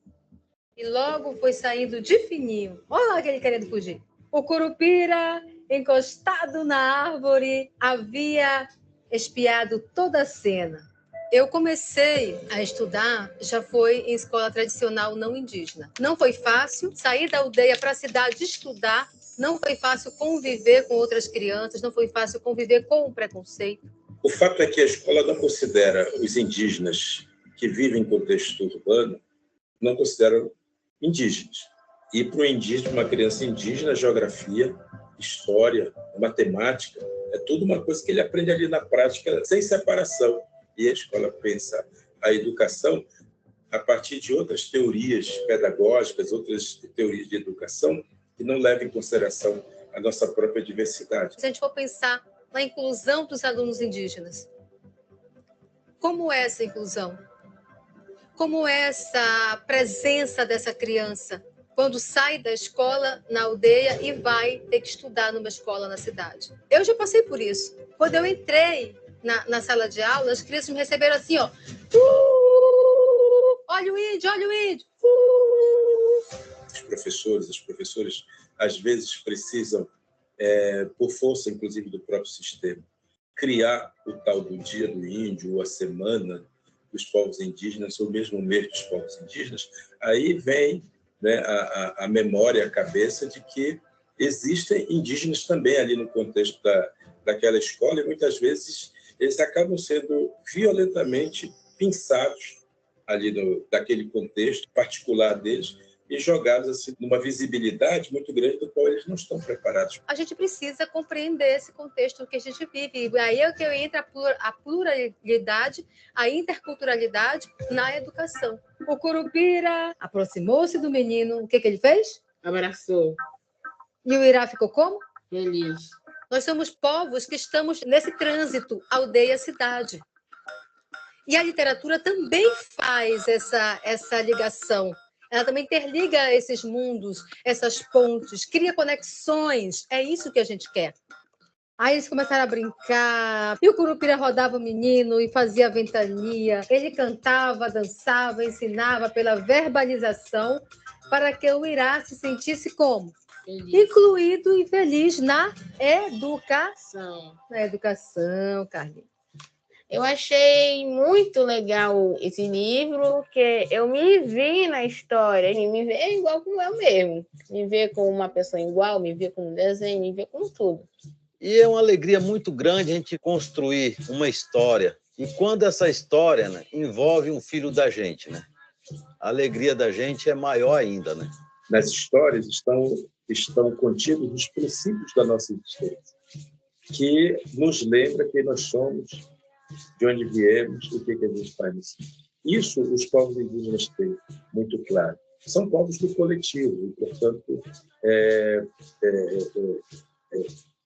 E logo foi saindo de fininho. Olha lá aquele querendo fugir. O Curupira, encostado na árvore, havia espiado toda a cena. Eu comecei a estudar, já foi em escola tradicional não indígena. Não foi fácil sair da aldeia para a cidade estudar, Não foi fácil conviver com outras crianças, não foi fácil conviver com o preconceito. O fato é que a escola não considera os indígenas que vivem em contexto urbano, não consideram indígenas. E para o indígena, uma criança indígena, geografia, história, matemática, é tudo uma coisa que ele aprende ali na prática, sem separação. E a escola pensa a educação a partir de outras teorias pedagógicas, outras teorias de educação, que não levam em consideração a nossa própria diversidade. Se a gente for pensar na inclusão dos alunos indígenas, como é essa inclusão? Como é essa presença dessa criança quando sai da escola na aldeia e vai ter que estudar numa escola na cidade? Eu já passei por isso. Quando eu entrei na sala de aula, as crianças me receberam assim, ó. Olha o índio, olha o índio. Os professores, as professoras, às vezes precisam, por força, inclusive, do próprio sistema, criar o tal do Dia do Índio, ou a Semana dos Povos Indígenas, ou mesmo o mês dos povos indígenas. Aí vem, né, a memória, a cabeça de que existem indígenas também ali no contexto daquela escola, e muitas vezes eles acabam sendo violentamente pinçados ali daquele contexto particular deles e jogados assim numa visibilidade muito grande do qual eles não estão preparados. A gente precisa compreender esse contexto que a gente vive. E aí é que entra a pluralidade, a interculturalidade na educação. O Curupira aproximou-se do menino. O que ele fez? Abraçou. E o Irá ficou como? Feliz. Nós somos povos que estamos nesse trânsito aldeia-cidade. E a literatura também faz essa ligação. Ela também interliga esses mundos, essas pontes, cria conexões. É isso que a gente quer. Aí eles começaram a brincar, e o Curupira rodava o menino e fazia ventania. Ele cantava, dançava, ensinava pela verbalização para que o Irá se sentisse como? Feliz. Incluído e feliz na educação. Na educação, Carlinhos. Eu achei muito legal esse livro, que eu me vi na história, e me ver igual como eu mesmo. Me ver como uma pessoa igual, me ver como um desenho, me ver como tudo. E é uma alegria muito grande a gente construir uma história. E quando essa história, né, envolve um filho da gente, né? A alegria da gente é maior ainda, né? Nas histórias estão contidos os princípios da nossa existência, que nos lembra quem nós somos, de onde viemos, o que a gente faz nesse mundo. Isso os povos indígenas têm muito claro. São povos do coletivo, e, portanto,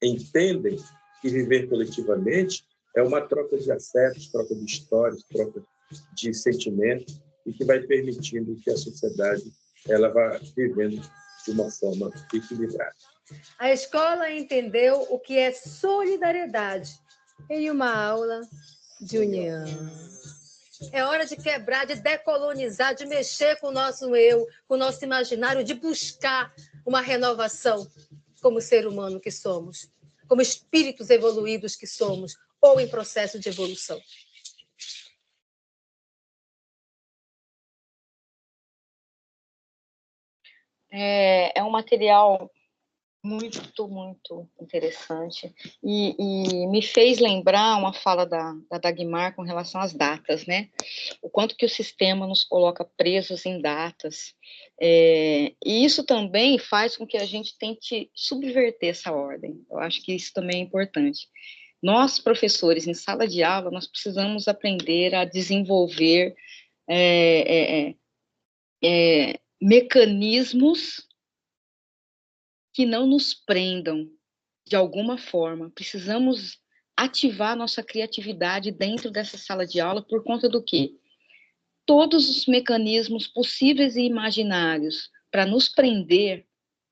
entendem que viver coletivamente é uma troca de afetos, troca de histórias, troca de sentimentos, e que vai permitindo que a sociedade ela vá vivendo de uma forma equilibrada. A escola entendeu o que é solidariedade em uma aula de união. É hora de quebrar, de decolonizar, de mexer com o nosso eu, com o nosso imaginário, de buscar uma renovação como ser humano que somos, como espíritos evoluídos que somos, ou em processo de evolução. É um material muito, muito interessante e me fez lembrar uma fala da Dagmar com relação às datas, né? O quanto que o sistema nos coloca presos em datas. E isso também faz com que a gente tente subverter essa ordem. Eu acho que isso também é importante. Nós, professores, em sala de aula, nós precisamos aprender a desenvolver mecanismos que não nos prendam de alguma forma. Precisamos ativar nossa criatividade dentro dessa sala de aula por conta do quê? Todos os mecanismos possíveis e imaginários para nos prender,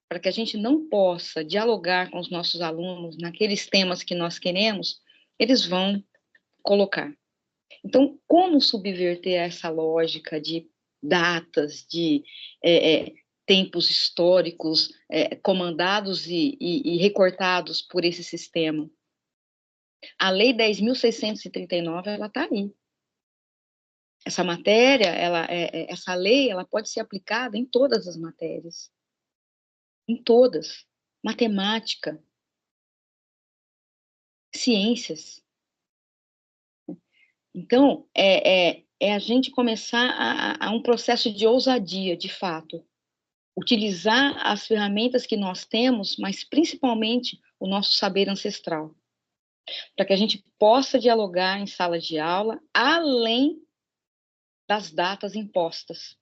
para que a gente não possa dialogar com os nossos alunos naqueles temas que nós queremos, eles vão colocar. Então, como subverter essa lógica de datas, de tempos históricos comandados e recortados por esse sistema? A Lei 10.639, ela está aí. Essa matéria, essa lei, ela pode ser aplicada em todas as matérias. Em todas. matemática, ciências. Então, é a gente começar a um processo de ousadia, de fato. Utilizar as ferramentas que nós temos, mas principalmente o nosso saber ancestral, para que a gente possa dialogar em sala de aula, além das datas impostas.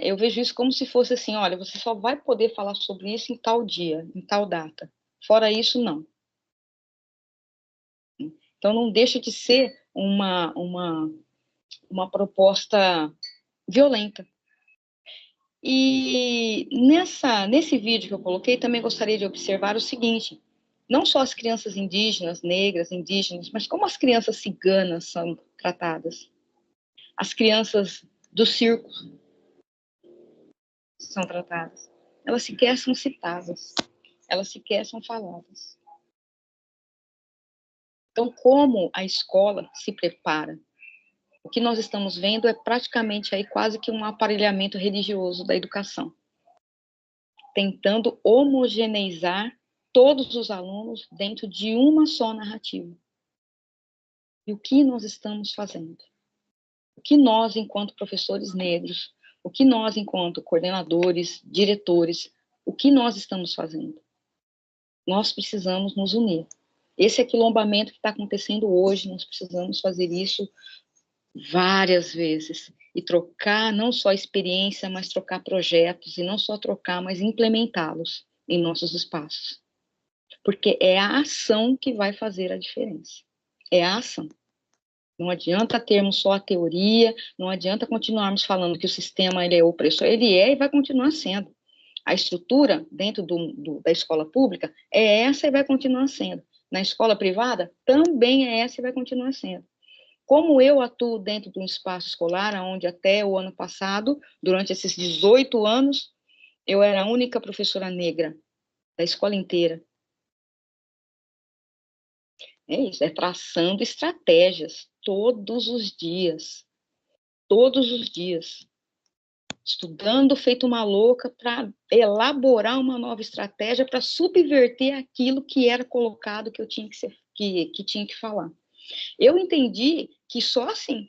Eu vejo isso como se fosse assim, olha, você só vai poder falar sobre isso em tal dia, em tal data. Fora isso, não. Então, não deixa de ser uma proposta violenta. E nesse vídeo que eu coloquei, também gostaria de observar o seguinte, não só as crianças indígenas, negras, indígenas, mas como as crianças ciganas são tratadas. As crianças do circo são tratadas. Elas sequer são citadas. Elas sequer são faladas. Então, como a escola se prepara? O que nós estamos vendo é praticamente aí quase que um aparelhamento religioso da educação, tentando homogeneizar todos os alunos dentro de uma só narrativa. E o que nós estamos fazendo? O que nós, enquanto professores negros, o que nós, enquanto coordenadores, diretores, o que nós estamos fazendo? Nós precisamos nos unir. Esse aquilombamento que está acontecendo hoje, nós precisamos fazer isso várias vezes e trocar não só experiência, mas trocar projetos, e não só trocar, mas implementá-los em nossos espaços. Porque é a ação que vai fazer a diferença. É a ação. Não adianta termos só a teoria, não adianta continuarmos falando que o sistema ele é opressor, ele é e vai continuar sendo. A estrutura dentro da escola pública é essa e vai continuar sendo. Na escola privada também é essa e vai continuar sendo. Como eu atuo dentro de um espaço escolar, onde até o ano passado, durante esses 18 anos, eu era a única professora negra da escola inteira. É isso, é traçando estratégias todos os dias. Todos os dias. Estudando feito uma louca para elaborar uma nova estratégia para subverter aquilo que era colocado que eu tinha que tinha que falar. Eu entendi que só assim,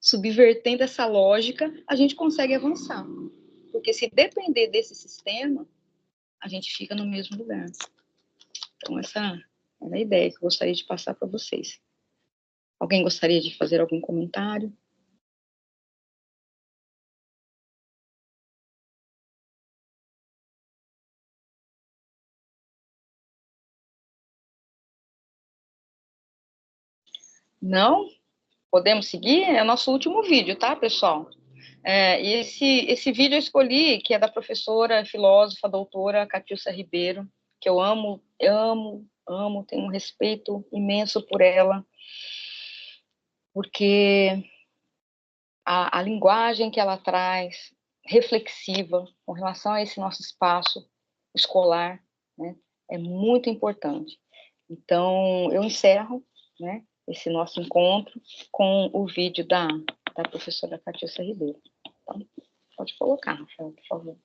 subvertendo essa lógica, a gente consegue avançar. Porque se depender desse sistema, a gente fica no mesmo lugar. Então, essa era a ideia que eu gostaria de passar para vocês. Alguém gostaria de fazer algum comentário? Não? Podemos seguir? É o nosso último vídeo, tá, pessoal? E esse vídeo eu escolhi, que é da professora, filósofa, doutora Catiúcia Ribeiro, que eu amo, tenho um respeito imenso por ela, porque a linguagem que ela traz, reflexiva, com relação a esse nosso espaço escolar, né, é muito importante. Então, eu encerro, né, esse nosso encontro com o vídeo da professora Catiúcia Ribeiro. Então, pode colocar, Rafael, por favor.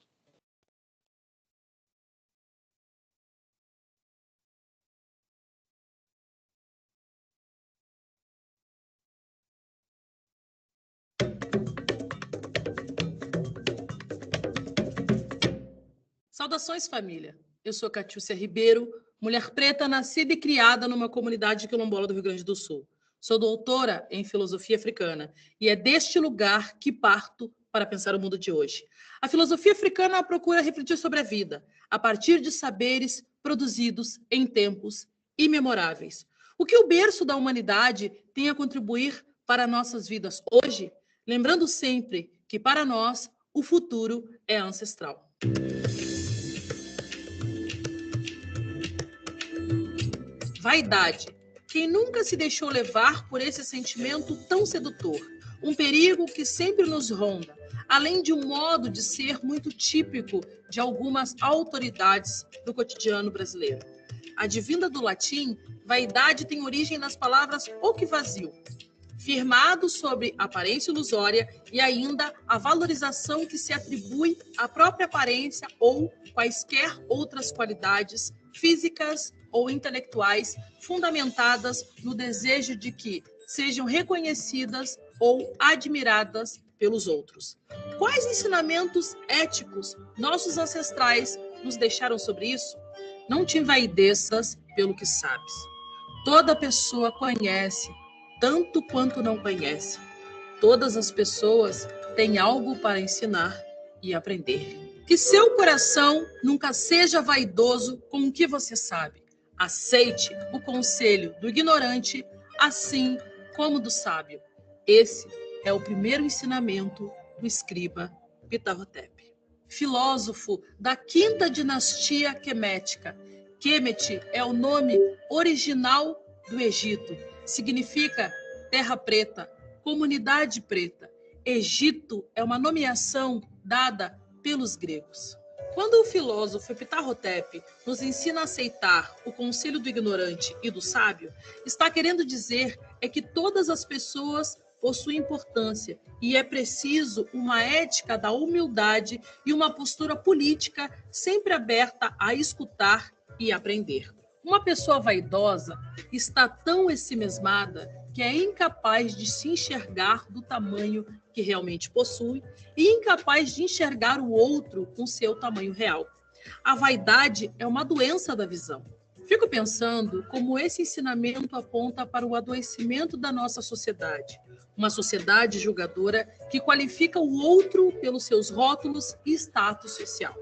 Saudações, família. Eu sou Catiúcia Ribeiro, mulher preta nascida e criada numa comunidade quilombola do Rio Grande do Sul. Sou doutora em filosofia africana e é deste lugar que parto para pensar o mundo de hoje. A filosofia africana procura refletir sobre a vida a partir de saberes produzidos em tempos imemoráveis. O que o berço da humanidade tem a contribuir para nossas vidas hoje, lembrando sempre que para nós o futuro é ancestral. Vaidade. Quem nunca se deixou levar por esse sentimento tão sedutor? Um perigo que sempre nos ronda, além de um modo de ser muito típico de algumas autoridades do cotidiano brasileiro. Advinda do latim, vaidade tem origem nas palavras o que vazio. firmado sobre aparência ilusória e ainda a valorização que se atribui à própria aparência ou quaisquer outras qualidades físicas ou intelectuais fundamentadas no desejo de que sejam reconhecidas ou admiradas pelos outros. Quais ensinamentos éticos nossos ancestrais nos deixaram sobre isso? Não te envaideças pelo que sabes. Toda pessoa conhece, tanto quanto não conhece. Todas as pessoas têm algo para ensinar e aprender. Que seu coração nunca seja vaidoso com o que você sabe. Aceite o conselho do ignorante, assim como do sábio. Esse é o primeiro ensinamento do escriba Ptah-hotep. Filósofo da quinta dinastia quemética. Kemet é o nome original do Egito. Significa terra preta, comunidade preta. Egito é uma nomeação dada pelos gregos. Quando o filósofo Ptah-hotep nos ensina a aceitar o conselho do ignorante e do sábio, está querendo dizer que todas as pessoas possuem importância e é preciso uma ética da humildade e uma postura política sempre aberta a escutar e aprender. Uma pessoa vaidosa está tão ensimesmada que é incapaz de se enxergar do tamanho que realmente possui e incapaz de enxergar o outro com seu tamanho real. A vaidade é uma doença da visão. Fico pensando como esse ensinamento aponta para o adoecimento da nossa sociedade. Uma sociedade julgadora que qualifica o outro pelos seus rótulos e status social.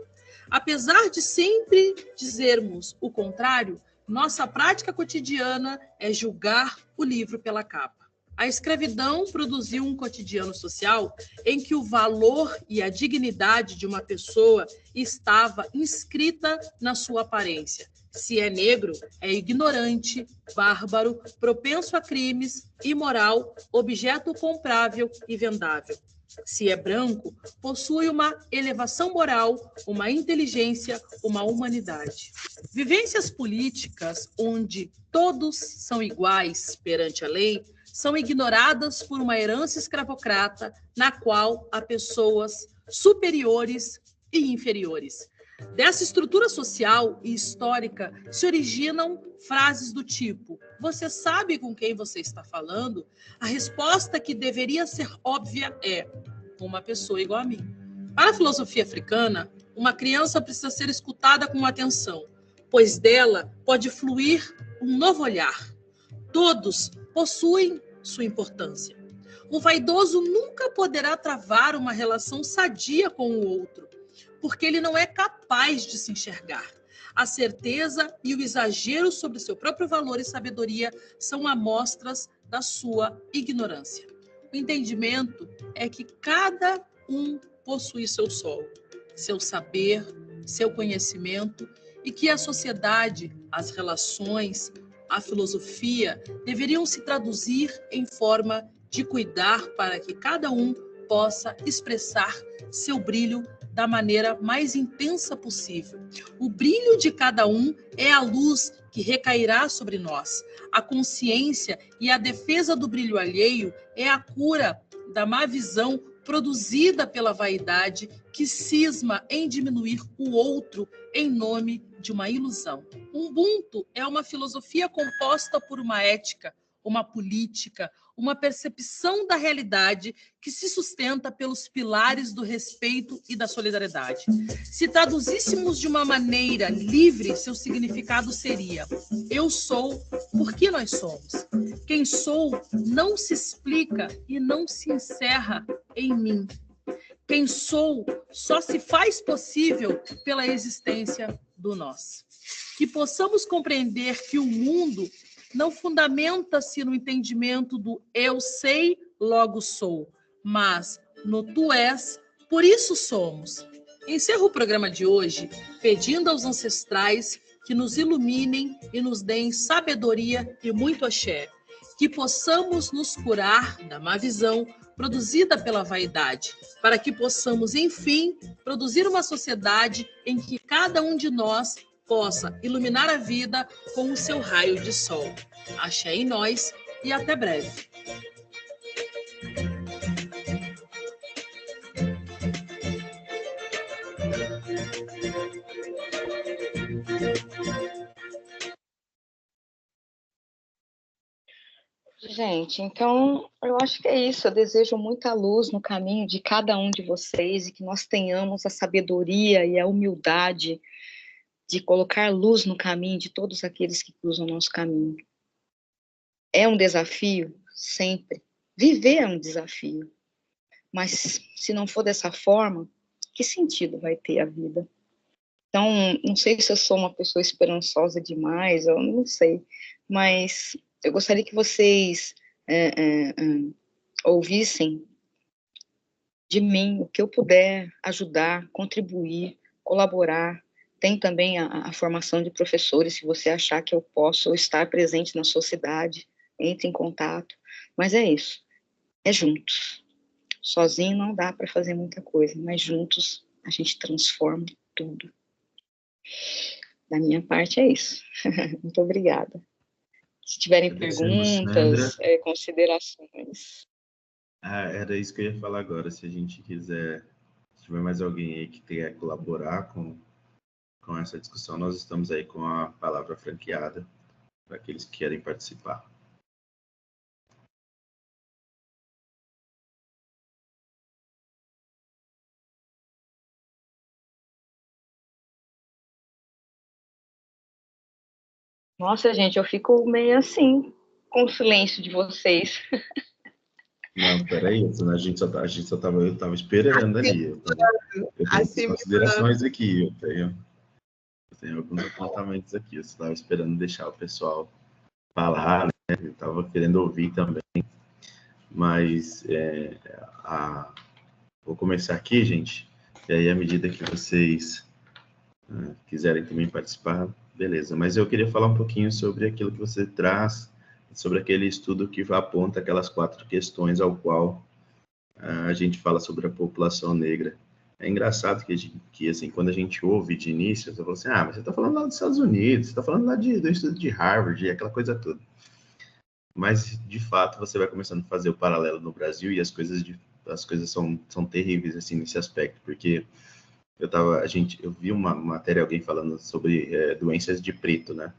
Apesar de sempre dizermos o contrário, nossa prática cotidiana é julgar o livro pela capa. A escravidão produziu um cotidiano social em que o valor e a dignidade de uma pessoa estava inscrita na sua aparência. Se é negro, é ignorante, bárbaro, propenso a crimes, imoral, objeto comprável e vendável. Se é branco, possui uma elevação moral, uma inteligência, uma humanidade. Vivências políticas onde todos são iguais perante a lei são ignoradas por uma herança escravocrata na qual há pessoas superiores e inferiores. Dessa estrutura social e histórica se originam frases do tipo: você sabe com quem você está falando? A resposta que deveria ser óbvia é: uma pessoa igual a mim. Para a filosofia africana, uma criança precisa ser escutada com atenção, pois dela pode fluir um novo olhar. Todos possuem sua importância. O vaidoso nunca poderá travar uma relação sadia com o outro, porque ele não é capaz de se enxergar. A certeza e o exagero sobre seu próprio valor e sabedoria são amostras da sua ignorância. O entendimento é que cada um possui seu solo, seu saber, seu conhecimento, e que a sociedade, as relações, a filosofia deveriam se traduzir em forma de cuidar para que cada um possa expressar seu brilho da maneira mais intensa possível. O brilho de cada um é a luz que recairá sobre nós. A consciência e a defesa do brilho alheio é a cura da má visão produzida pela vaidade que cisma em diminuir o outro em nome de uma ilusão. Ubuntu é uma filosofia composta por uma ética, uma política, uma percepção da realidade que se sustenta pelos pilares do respeito e da solidariedade. Se traduzíssemos de uma maneira livre, seu significado seria: eu sou porque nós somos. Quem sou não se explica e não se encerra em mim. Quem sou só se faz possível pela existência do nós. Que possamos compreender que o mundo não fundamenta-se no entendimento do eu sei, logo sou, mas no tu és, por isso somos. Encerro o programa de hoje pedindo aos ancestrais que nos iluminem e nos deem sabedoria e muito axé, que possamos nos curar da má visão produzida pela vaidade, para que possamos, enfim, produzir uma sociedade em que cada um de nós possa iluminar a vida com o seu raio de sol. Axé em nós e até breve. Gente, então eu acho que é isso. Eu desejo muita luz no caminho de cada um de vocês e que nós tenhamos a sabedoria e a humildade de colocar luz no caminho de todos aqueles que cruzam o nosso caminho. É um desafio, sempre. Viver é um desafio. Mas se não for dessa forma, que sentido vai ter a vida? Então, não sei se eu sou uma pessoa esperançosa demais, eu não sei, mas eu gostaria que vocês ouvissem de mim o que eu puder ajudar, contribuir, colaborar. Tem também a formação de professores, se você achar que eu posso estar presente na sua cidade, entre em contato. Mas é isso, é juntos. Sozinho não dá para fazer muita coisa, mas juntos a gente transforma tudo. Da minha parte é isso. Muito obrigada. Se tiverem perguntas, considerações. Era isso que eu ia falar agora. Se a gente quiser, se tiver mais alguém aí que quer colaborar com essa discussão, nós estamos aí com a palavra franqueada para aqueles que querem participar. Nossa, gente, eu fico meio assim, com o silêncio de vocês. Não, peraí, eu estava esperando ali. Eu tenho considerações aqui, eu tenho alguns apontamentos aqui. Eu estava esperando deixar o pessoal falar, né? Eu estava querendo ouvir também. Mas vou começar aqui, gente. E aí, à medida que vocês quiserem também participar, beleza. Mas eu queria falar um pouquinho sobre aquilo que você traz, sobre aquele estudo que aponta aquelas 4 questões ao qual a gente fala sobre a população negra. É engraçado que assim, quando a gente ouve de início, você fala assim, mas você está falando lá dos Estados Unidos, você está falando lá do estudo de Harvard, aquela coisa toda. Mas, de fato, você vai começando a fazer o paralelo no Brasil e as coisas são terríveis, assim, nesse aspecto, porque eu vi uma matéria, alguém falando sobre doenças de preto, né?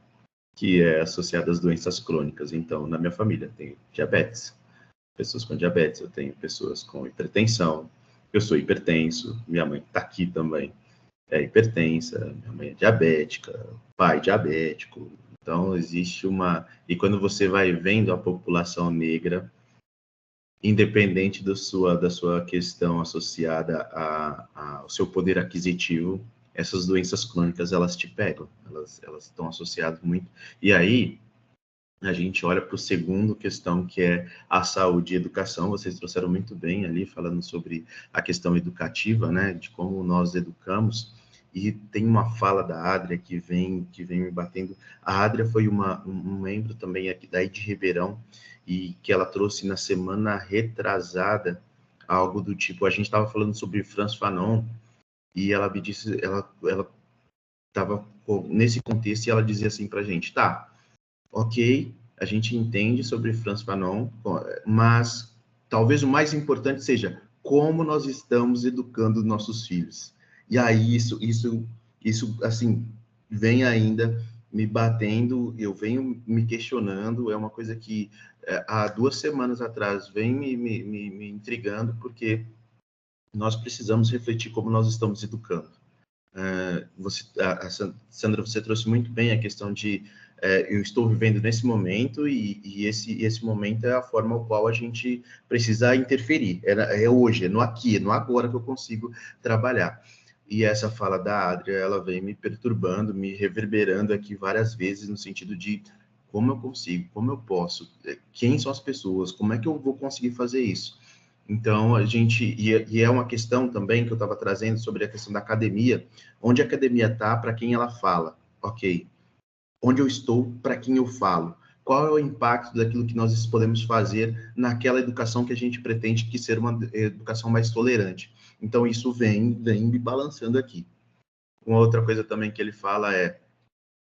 Que é associada às doenças crônicas. Então, na minha família, tenho diabetes, pessoas com diabetes, eu tenho pessoas com hipertensão, eu sou hipertenso, minha mãe está aqui também, é hipertensa, minha mãe é diabética, pai diabético. Então, existe e quando você vai vendo a população negra, independente da sua questão associada ao seu poder aquisitivo, essas doenças crônicas, elas te pegam, elas estão associadas muito. E aí, a gente olha para o segundo questão, que é a saúde e educação. Vocês trouxeram muito bem ali, falando sobre a questão educativa, né, de como nós educamos. E tem uma fala da Adria que vem me batendo. A Adria foi um membro também aqui daí de Ribeirão, e que ela trouxe na semana retrasada algo do tipo, a gente estava falando sobre Frantz Fanon, e ela me disse, ela estava nesse contexto, e ela dizia assim para a gente, tá, ok, a gente entende sobre Frantz Fanon, mas talvez o mais importante seja como nós estamos educando nossos filhos. E aí isso assim, vem ainda me batendo, eu venho me questionando, é uma coisa que há 2 semanas atrás vem me intrigando, porque nós precisamos refletir como nós estamos educando. Sandra, você trouxe muito bem a questão de eu estou vivendo nesse momento e esse momento é a forma ao qual a gente precisa interferir. É hoje, é no aqui, é no agora que eu consigo trabalhar. E essa fala da Adria, ela vem me perturbando, me reverberando aqui várias vezes, no sentido de como eu consigo, como eu posso, quem são as pessoas, como é que eu vou conseguir fazer isso? Então, e é uma questão também que eu estava trazendo sobre a questão da academia, onde a academia está, para quem ela fala, ok, onde eu estou, para quem eu falo, qual é o impacto daquilo que nós podemos fazer naquela educação que a gente pretende que ser uma educação mais tolerante. Então, isso vem me balançando aqui. Uma outra coisa também que ele fala é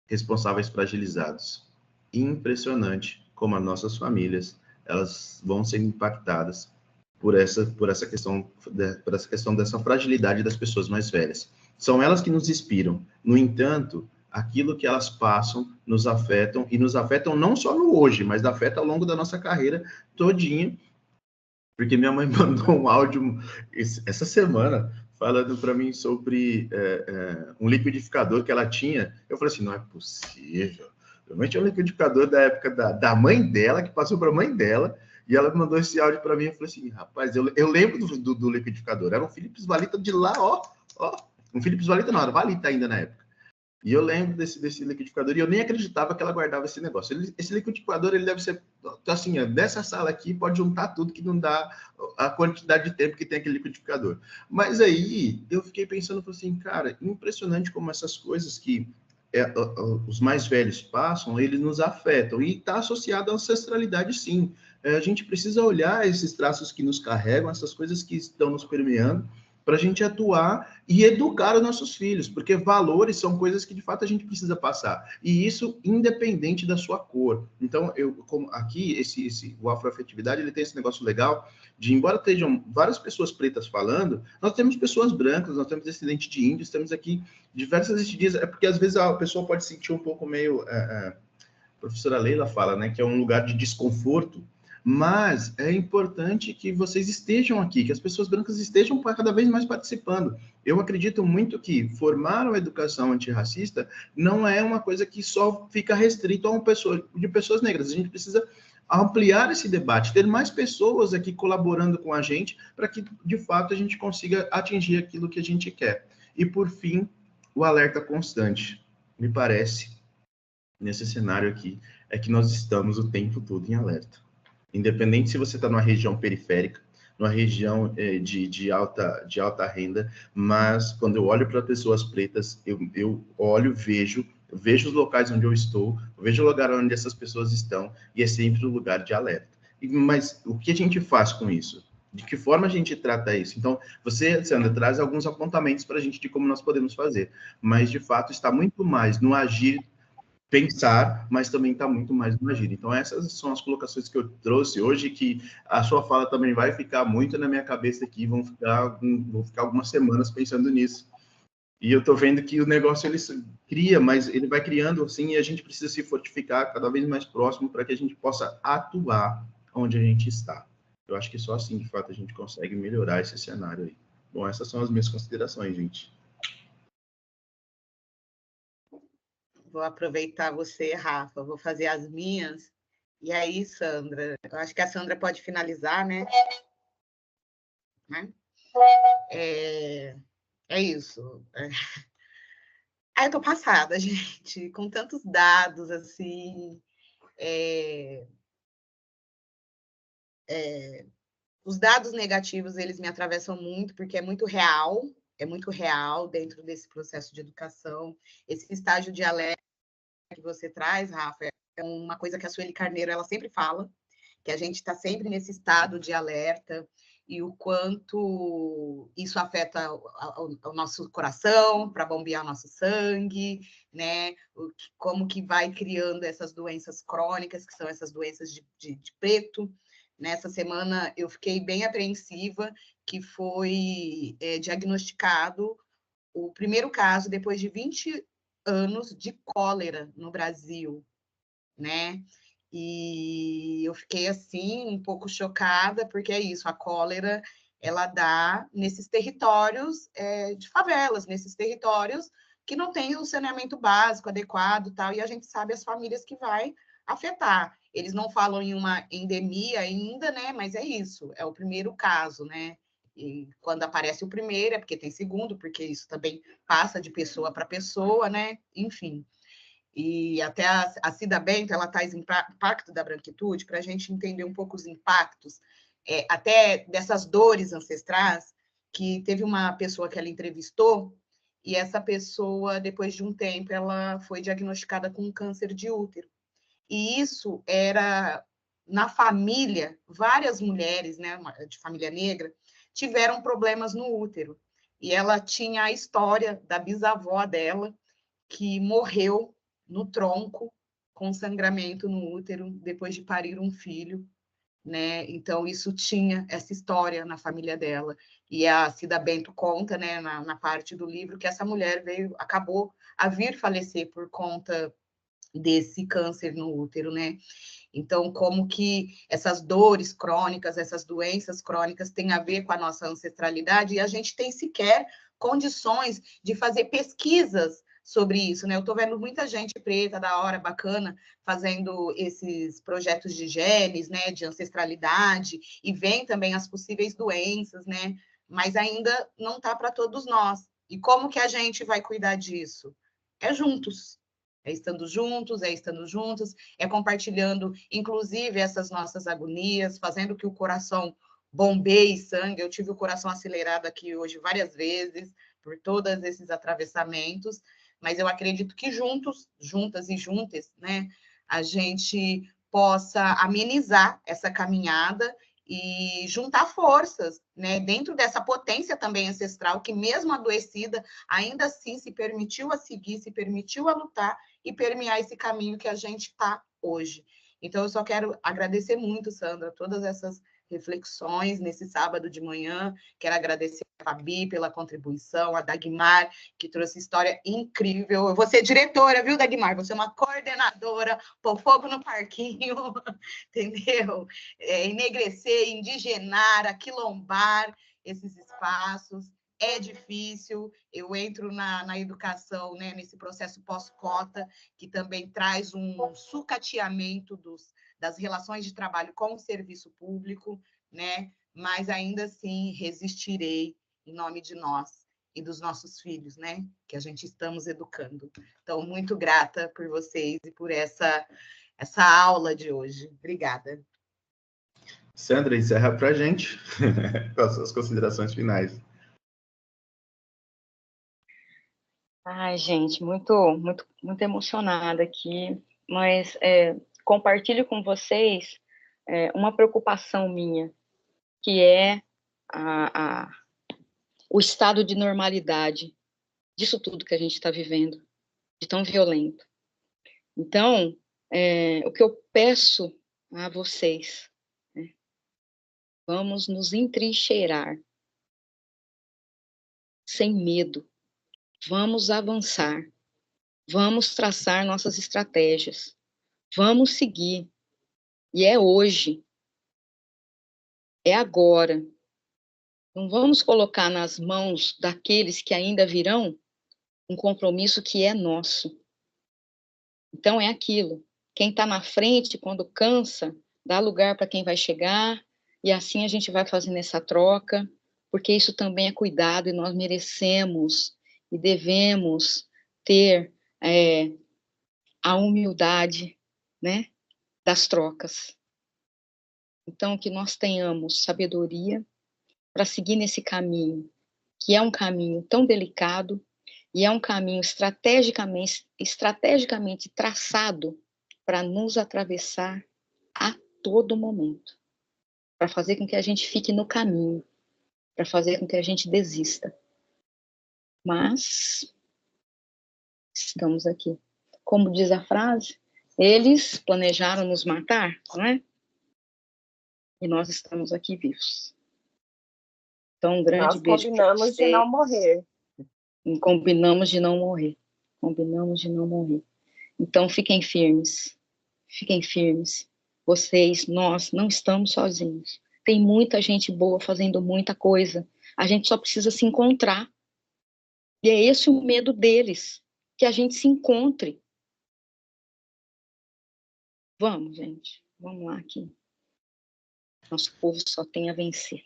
responsáveis fragilizados. Impressionante como as nossas famílias, elas vão ser impactadas por essa questão dessa fragilidade das pessoas mais velhas. São elas que nos inspiram. No entanto, aquilo que elas passam nos afetam, e nos afetam não só no hoje, mas afeta ao longo da nossa carreira todinha, porque minha mãe mandou um áudio essa semana falando para mim sobre um liquidificador que ela tinha. Eu falei assim, não é possível. Minha mãe tinha um liquidificador da época da mãe dela, que passou para a mãe dela, e ela mandou esse áudio para mim. Eu falei assim, rapaz, eu lembro do liquidificador. Era um Philips Valita de lá, ó. Um Philips Valita não, era Valita ainda na época. E eu lembro desse liquidificador, e eu nem acreditava que ela guardava esse negócio. Esse liquidificador, ele deve ser, assim, dessa sala aqui, pode juntar tudo, que não dá a quantidade de tempo que tem aquele liquidificador. Mas aí, eu fiquei pensando, assim, cara, impressionante como essas coisas que os mais velhos passam, eles nos afetam, e está associado à ancestralidade, sim. A gente precisa olhar esses traços que nos carregam, essas coisas que estão nos permeando, para a gente atuar e educar os nossos filhos, porque valores são coisas que, de fato, a gente precisa passar. E isso independente da sua cor. Então, aqui, o afroafetividade, ele tem esse negócio legal de, embora estejam várias pessoas pretas falando, nós temos pessoas brancas, nós temos descendentes de índios, temos aqui diversas etnias, porque às vezes a pessoa pode sentir um pouco meio... a professora Leila fala, né, que é um lugar de desconforto, mas é importante que vocês estejam aqui, que as pessoas brancas estejam cada vez mais participando. Eu acredito muito que formar uma educação antirracista não é uma coisa que só fica restrito a de pessoas negras. A gente precisa ampliar esse debate, ter mais pessoas aqui colaborando com a gente, para que, de fato, a gente consiga atingir aquilo que a gente quer. E, por fim, o alerta constante. Me parece, nesse cenário aqui, é que nós estamos o tempo todo em alerta. Independente se você está numa região periférica, numa região de alta renda, mas quando eu olho para pessoas pretas, eu olho, vejo os locais onde eu estou, vejo o lugar onde essas pessoas estão, e é sempre um lugar de alerta. Mas o que a gente faz com isso? De que forma a gente trata isso? Então, você, Sandra, traz alguns apontamentos para a gente de como nós podemos fazer, mas, de fato, está muito mais no agir, pensar, mas também está muito mais no agir. Então, essas são as colocações que eu trouxe hoje, que a sua fala também vai ficar muito na minha cabeça aqui, vou ficar algumas semanas pensando nisso. E eu estou vendo que o negócio, ele cria, mas ele vai criando, assim, e a gente precisa se fortificar cada vez mais próximo para que a gente possa atuar onde a gente está. Eu acho que só assim, de fato, a gente consegue melhorar esse cenário aí. Bom, essas são as minhas considerações, gente. Vou aproveitar você, Rafa, vou fazer as minhas. E aí, Sandra, eu acho que a Sandra pode finalizar, né? É isso. Eu tô passada, gente, com tantos dados, assim. Os dados negativos, eles me atravessam muito, porque é muito real dentro desse processo de educação. Esse estágio de alerta que você traz, Rafa, é uma coisa que a Sueli Carneiro ela sempre fala, que a gente está sempre nesse estado de alerta, e o quanto isso afeta o nosso coração, para bombear nosso sangue, né? Como que vai criando essas doenças crônicas, que são essas doenças de preto. Nessa semana, eu fiquei bem apreensiva, que foi diagnosticado o primeiro caso, depois de 20 anos, de cólera no Brasil, né? E eu fiquei, assim, um pouco chocada, porque é isso, a cólera, ela dá nesses territórios de favelas, nesses territórios que não tem o saneamento básico adequado, tal, e a gente sabe as famílias que vai afetar. Eles não falam em uma endemia ainda, né? Mas é isso, é o primeiro caso, né? E quando aparece o primeiro, é porque tem segundo, porque isso também passa de pessoa para pessoa, né? Enfim. E até a Cida Bento, ela traz impacto da branquitude, para a gente entender um pouco os impactos, até dessas dores ancestrais, que teve uma pessoa que ela entrevistou, e essa pessoa, depois de um tempo, ela foi diagnosticada com um câncer de útero. E isso era, na família, várias mulheres, né, de família negra, tiveram problemas no útero. E ela tinha a história da bisavó dela, que morreu no tronco, com sangramento no útero, depois de parir um filho, né? Então, isso tinha essa história na família dela. E a Cida Bento conta, né, na parte do livro, que essa mulher acabou a vir falecer por conta desse câncer no útero, né? Então, como que essas dores crônicas, essas doenças crônicas têm a ver com a nossa ancestralidade, e a gente tem sequer condições de fazer pesquisas sobre isso, né? Eu estou vendo muita gente preta, da hora, bacana, fazendo esses projetos de genes, né, de ancestralidade, e vem também as possíveis doenças, né? Mas ainda não está para todos nós. E como que a gente vai cuidar disso? É juntos. É estando juntos, é estando juntos, é compartilhando, inclusive, essas nossas agonias, fazendo que o coração bombeie sangue. Eu tive o coração acelerado aqui hoje várias vezes, por todos esses atravessamentos, mas eu acredito que juntos, juntas e juntas, né, a gente possa amenizar essa caminhada e juntar forças, né, dentro dessa potência também ancestral, que mesmo adoecida, ainda assim se permitiu a seguir, se permitiu a lutar e permear esse caminho que a gente está hoje. Então, eu só quero agradecer muito, Sandra, todas essas reflexões nesse sábado de manhã. Quero agradecer a Fabi pela contribuição, a Dagmar, que trouxe história incrível. Eu vou ser diretora, viu, Dagmar? Você é uma coordenadora, pôr fogo no parquinho, entendeu? Enegrecer, indigenar, aquilombar esses espaços. É difícil, eu entro na educação, né, nesse processo pós-cota, que também traz um sucateamento das relações de trabalho com o serviço público, né? Mas ainda assim resistirei em nome de nós e dos nossos filhos, né? Que a gente estamos educando. Então, muito grata por vocês e por essa aula de hoje. Obrigada. Sandra, encerra para a gente com as suas considerações finais. Ai, gente, muito emocionada aqui, mas compartilho com vocês uma preocupação minha, que é o estado de normalidade disso tudo que a gente está vivendo, de tão violento. Então, o que eu peço a vocês, né, vamos nos entrincheirar, sem medo, vamos avançar, vamos traçar nossas estratégias, vamos seguir. E é hoje, é agora. Não vamos colocar nas mãos daqueles que ainda virão um compromisso que é nosso. Então, é aquilo. Quem está na frente, quando cansa, dá lugar para quem vai chegar, e assim a gente vai fazendo essa troca, porque isso também é cuidado, e nós merecemos e devemos ter a humildade, né, das trocas. Então, que nós tenhamos sabedoria para seguir nesse caminho, que é um caminho tão delicado, e é um caminho estrategicamente traçado para nos atravessar a todo momento, para fazer com que a gente fique no caminho, para fazer com que a gente desista. Mas estamos aqui. Como diz a frase, eles planejaram nos matar, não é? E nós estamos aqui vivos. Então, um grande beijo para vocês. Combinamos de não morrer. Combinamos de não morrer. Combinamos de não morrer. Então, fiquem firmes. Fiquem firmes. Vocês, nós, não estamos sozinhos. Tem muita gente boa fazendo muita coisa. A gente só precisa se encontrar. E é esse o medo deles, que a gente se encontre. Vamos, gente. Vamos lá aqui. Nosso povo só tem a vencer.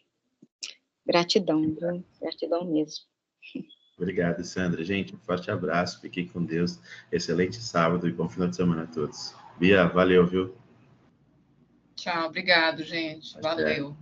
Gratidão, viu? Gratidão mesmo. Obrigado, Sandra. Gente, um forte abraço. Fiquem com Deus. Excelente sábado e bom final de semana a todos. Bia, valeu, viu? Tchau, obrigado, gente. Valeu.